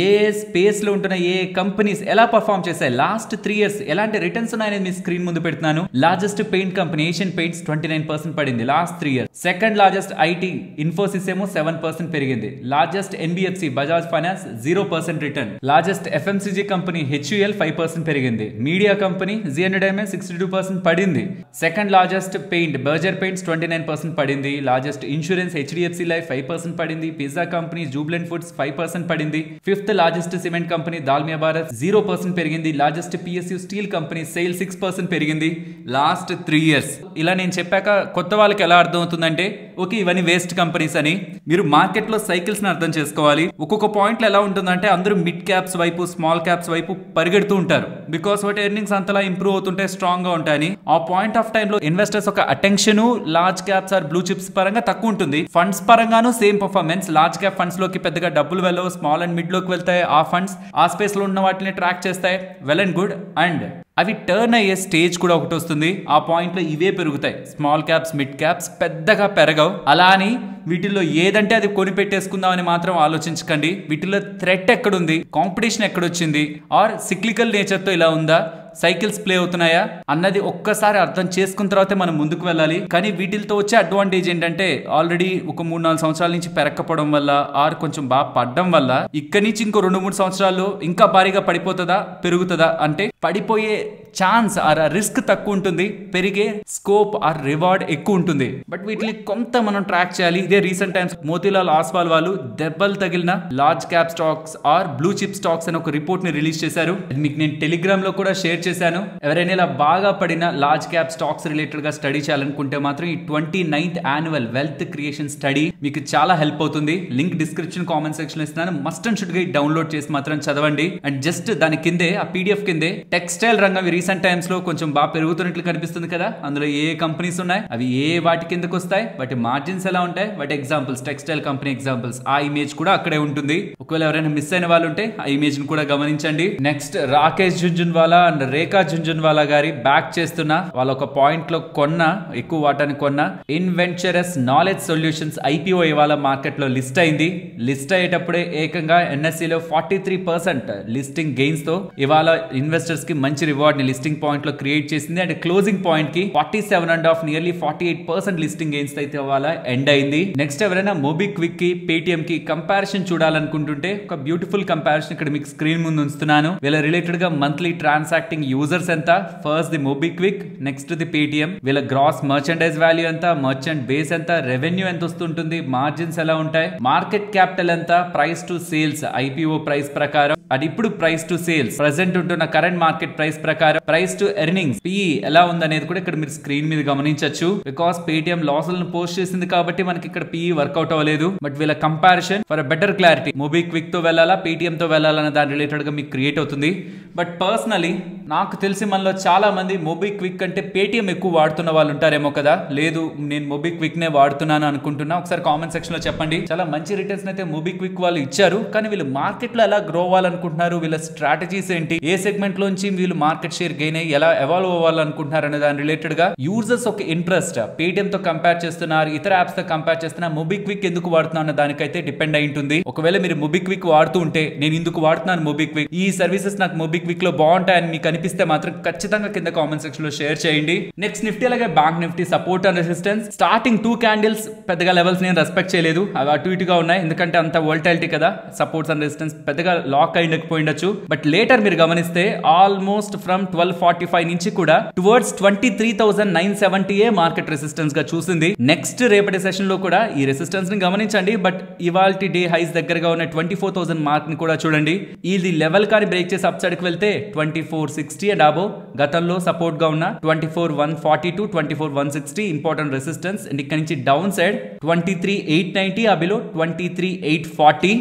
ఏ స్పేస్ లో ఉంటున్న ఏ కంపెనీస్ ఎలా పర్ఫార్మ్ చేశాయి, లాస్ట్ 3 ఇయర్స్ ఎలాంటి రిటర్న్స్ ఉన్నాయనేది మీ స్క్రీన్ ముందు పెడుతున్నాను. Largest paint company Asian paints 29% పడింది last 3 years. Second largest IT Infosys ఏమో 7% పెరిగింది. Largest NBFC Bajaj finance 0% return. Largest FMCG company HUL 5% పెరిగింది. మీడియా కంపెనీ ZNDMA 62% పడింది. Second largest paint Berger paints 29% పడింది. లార్జెస్ట్ ఇన్సూరెన్స్ HDFC లైఫ్ 5% పడింది. Pizza company Jubilant foods 5% పడింది. Fifth largest cement company Dalmia Bharat 0% పెరిగింది. Largest PSU steel company sale 6% పెరిగింది last 3 years. ఇలా నేను చెప్పాక కొత్త వాళ్ళకి ఎలా అర్థం అవుతుందంటే, ఓకే ఇవన్నీ వేస్ట్ కంపెనీస్ అని. మీరు మార్కెట్ లో సైకిల్స్ ని అర్థం చేసుకోవాలి. ఒక్కొక్క పాయింట్ లో ఎలా ఉంటుందంటే అందరూ మిడ్ క్యాప్స్ వైపు, స్మాల్ క్యాప్స్ వైపు పరిగెడుతూ ఉంటారు. బికాస్ వాటి ఎర్నింగ్స్ అంతలా ఇంప్రూవ్ అవుతుంటే స్ట్రాంగ్ గా ఉంటాయని. ఆ పాయింట్ ఆఫ్ టైమ్ లో ఇన్వెస్టర్స్ ఒక attention large caps or blue chips పరంగా తక్కువ ఉంటుంది. ఫండ్స్ పరంగాను same performance. Large cap funds లోకి పెద్దగా డబ్బులు వెళ్ళవు, స్మాల్ అండ్ మిడ్ లోకి వెళ్తాయి. ఆ ఫండ్స్ ఆ స్పేస్ లో ఉన్న వాటిని ట్రాక్ చేస్తాయి, వెల్ అండ్ గుడ్. అండ్ అవి టర్న్ అయ్యే స్టేజ్ కూడా ఒకటి వస్తుంది. ఆ పాయింట్ లో ఇవే పెరుగుతాయి. స్మాల్ క్యాప్స్, మిడ్ క్యాప్స్ పెద్దగా పెరగవు. అలా అని వీటిల్లో ఏదంటే అది కొని పెట్టేసుకుందామని మాత్రం ఆలోచించకండి. వీటిలో థ్రెట్ ఎక్కడుంది, కాంపిటీషన్ ఎక్కడొచ్చింది, ఆర్ సిక్లికల్ నేచర్ తో ఇలా ఉందా, సైకిల్స్ ప్లే అవుతున్నాయా అన్నది ఒక్కసారి అర్థం చేసుకున్న తర్వాతే మనం ముందుకు వెళ్ళాలి. కానీ వీటితో వచ్చే అడ్వాంటేజ్ ఏంటంటే ఆల్రెడీ ఒక 3-4 సంవత్సరాల నుంచి పెరగకపోవడం వల్ల, ఆర్ కొంచెం బాగా పడడం వల్ల ఇక్కడి నుంచి ఇంకో 2-3 సంవత్సరాల్లో ఇంకా భారీగా పడిపోతుందా పెరుగుతుందా అంటే పడిపోయే ఛాన్స్ ఆర్ రిస్క్ తక్కువ ఉంటుంది, పెరిగే స్కోప్ ఆర్ రివార్డ్ ఎక్కువ ఉంటుంది. బట్ వీటిని కొంత మనం ట్రాక్ చేయాలి. ఇదే రీసెంట్ టైమ్స్ మోతీలాల్ ఆస్వాల్ వాళ్ళు దెబ్బలు తగిలిన large cap stocks or blue chip stocks అని ఒక రిపోర్ట్ ని రిలీజ్ చేశారు. మీకు నేను టెలిగ్రామ్ లో కూడా షేర్ చేశాను. ఎవరైనా ఇలా బాగా పడిన లార్జ్ క్యాప్ స్టాక్స్ రిలేటెడ్ గా స్టడీ చేయాలనుకుంటే మాత్రం ఈ 29th annual wealth creation study మీకు చాలా హెల్ప్ అవుతుంది. లింక్ డిస్క్రిప్షన్ కామెంట్ సెక్షన్ లో ఇస్తున్నాను. మస్ట్ అండ్ షుడ్ గా డౌన్లోడ్ చేసి మాత్రం చదవండి. అండ్ జస్ట్ దాని కిందే ఆ పీడిఎఫ్ కిందే టెక్స్టైల్ రంగం రీసెంట్ టైమ్స్ లో కొంచెం బాగా పెరుగుతున్నట్లు కనిపిస్తుంది కదా. అందులో ఏ కంపెనీస్ ఉన్నాయి, అవి ఏ వాటి కిందకు వస్తాయి, వాటి మార్జిన్స్ ఎలా ఉంటాయి, వాటి ఎగ్జాంపుల్స్, టెక్స్టైల్ కంపెనీ ఎగ్జాంపుల్స్, ఆ ఇమేజ్ కూడా అక్కడే ఉంటుంది. ఒకవేళ ఎవరైనా మిస్ అయిన వాళ్ళు ఉంటే ఆ ఇమేజ్ ని కూడా గమనించండి. నెక్స్ట్ రాకేష్ జుంజున్వాలా అండ్ రేఖా జుంజున్వాలా గారి బ్యాక్ చేస్తున్న వాళ్ళ ఒక పాయింట్ లో కొన్న ఎక్కువ వాటాన్ని కొన్న ఇన్వెంచరస్ నాలెడ్జ్ సొల్యూషన్స్ ఐపీఓ ఇవాళ మార్కెట్ లో లిస్ట్ అయింది. లిస్ట్ అయ్యేటప్పుడే ఏకంగా ఎన్ఎస్సి లో 43% లిస్టింగ్ గెయిన్స్ తో ఇవాళ ఇన్వెస్టర్స్ కి మంచి రివార్డ్ ని లిస్టింగ్ పాయింట్ లో క్రియేట్ చేసింది. అండ్ క్లోజింగ్ పాయింట్ కి 47.5 నియర్లీ 48% లిస్టింగ్ గెయిన్స్ అయితే ఇవాళ ఎండ్ అయింది. నెక్స్ట్ ఎవరైనా మోబిక్విక్ కి పేటిఎం కి కంపారిజన్ చూడాలనుకుంటుంటే ఒక బ్యూటిఫుల్ కంపారిజన్ ఇక్కడ మీకు స్క్రీన్ ముందు ఉంచుతున్నాను. వీళ్ళ రిలేటెడ్ గా మంత్లీ ట్రాన్సాక్టింగ్ యూజర్స్ ఎంత, first the MobiKwik, next the Paytm, వీళ్ళ గ్రాస్ మర్చెండైజ్ వాల్యూ ఎంత, మర్చెంట్ బేస్ ఎంత, రెవెన్యూ ఎంత వస్తుంటుంది, మార్జిన్స్ ఎలా ఉంటాయి, మార్కెట్ క్యాపిటల్ ఎంత, price to sales IPO price ప్రకారం, అది ఇప్పుడు ప్రైస్ టు సేల్స్ ప్రెసెంట్ ఉంటున్న కరెంట్ మార్కెట్ ప్రైస్ ప్రకారం, ప్రైస్ టు ఎర్నింగ్స్ పిఈ ఎలా ఉందనేది కూడా ఇక్కడ మీరు స్క్రీన్ మీద గమనించవచ్చు. బికాస్ పేటిఎం లాసులను పోస్ట్ చేసింది కాబట్టి మనకి ఇక్కడ పిఈ వర్కౌట్ అవ్వలేదు. బట్ వీళ్ళ comparison for better clarity MobiKwik తో వెళ్ళాలా పేటిఎం తో వెళ్ళాలన్న దాని రిలేటెడ్ గా మీకు క్రియేట్ అవుతుంది. బట్ పర్సనలీ నాకు తెలిసి మనలో చాలా మంది మోబిక్విక్ అంటే పేటిఎం ఎక్కువ వాడుతున్న వాళ్ళు ఉంటారేమో కదా. లేదు నేను మోబిక్విక్ నే వాడుతున్నాను అనుకుంటున్నా, ఒకసారి కామెంట్ సెక్షన్ లో చెప్పండి. చాలా మంచి రిటర్న్స్ అయితే మోబిక్విక్ వాళ్ళు ఇచ్చారు. కానీ వీళ్ళు మార్కెట్ లో ఎలా గ్రో అవ్వాలనుకుంటున్నారు, వీళ్ళ స్ట్రాటజీస్ ఏంటి, ఏ సెగ్మెంట్ లోంచి వీళ్ళు మార్కెట్ షేర్ గెయిన్ అయ్యి ఎలా ఎవాల్వ్ అవ్వాలనుకుంటున్నారు అనే దాని రిలేటెడ్ గా యూజర్స్ ఒక ఇంట్రెస్ట్ పేటిఎం తో కంపేర్ చేస్తున్నారు, ఇతర యాప్స్ తో కంపేర్ చేస్తున్నారు, మోబిక్విక్ ఎందుకు వాడుతున్నా అన్న దానికైతే డిపెండ్ అయి ఉంటుంది. ఒకవేళ మీరు మోబిక్విక్ వాడుతూ ఉంటే నేను ఇందుకు వాడుతున్నాను మోబిక్విక్, ఈ సర్వీసెస్ నాకు మోబిక్విక్ లో బాగుంటాయని మీకు అనిపిస్తే మాత్రం ఖచ్చితంగా కింద కామెంట్ సెక్షన్ లో షేర్ చేయండి. నెక్స్ట్ నిఫ్టీ అలాగే bank Nifty support and resistance starting 2 candles పెద్దగా లెవెల్స్ నేను రెస్పెక్ట్ చేయలేదు, అవి అటు ఇటుగా ఉన్నాయి. ఎందుకంటే అంత వోల్టాలిటీ కదా, సపోర్ట్స్ అండ్ రెసిస్టెన్స్ పెద్దగా లాక్ అయిపోయిండొచ్చు. బట్ లేటర్ మీరు గమనిస్తే ఆల్మోస్ట్ ఫ్రమ్ 1245 నుంచి కూడా టువర్డ్స్ 23,970 మార్కెట్ రెసిస్టెన్స్ గా చూసింది. నెక్స్ట్ రేపటి సెషన్ లో కూడా ఈ రెసిస్టెన్స్ ని గమనించండి. బట్ ఇవాల్టి డే హైస్ దగ్గరగా ఉన్న 24,000 మార్క్ ని కూడా చూడండి. ఇది లెవెల్ కానీ బ్రేక్ చేసి అప్ సైడ్ కి వెళ్తే 2460 అండ్ అబో గతంలో సపోర్ట్ గా ఉన్న 24,142 24,160 ఇంపార్టెంట్ రెసిస్టెన్స్. అండ్ ఇక్కడ నుంచి down side 23,890 అబిలో 23,840.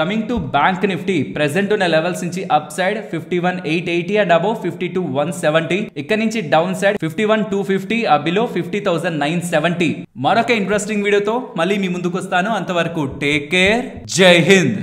Coming to bank Nifty present ఉన్న లెవెల్స్ నుంచి అప్ సైడ్ 51,880 అండ్ అబో 52,170. ఇక్కడ నుంచి డౌన్ సైడ్ 51,250 అబిలో 50,970. మరొక ఇంట్రెస్టింగ్ వీడియోతో మళ్ళీ మీ ముందుకు వస్తాను. అంతవరకు టేక్ కేర్, జై హింద్.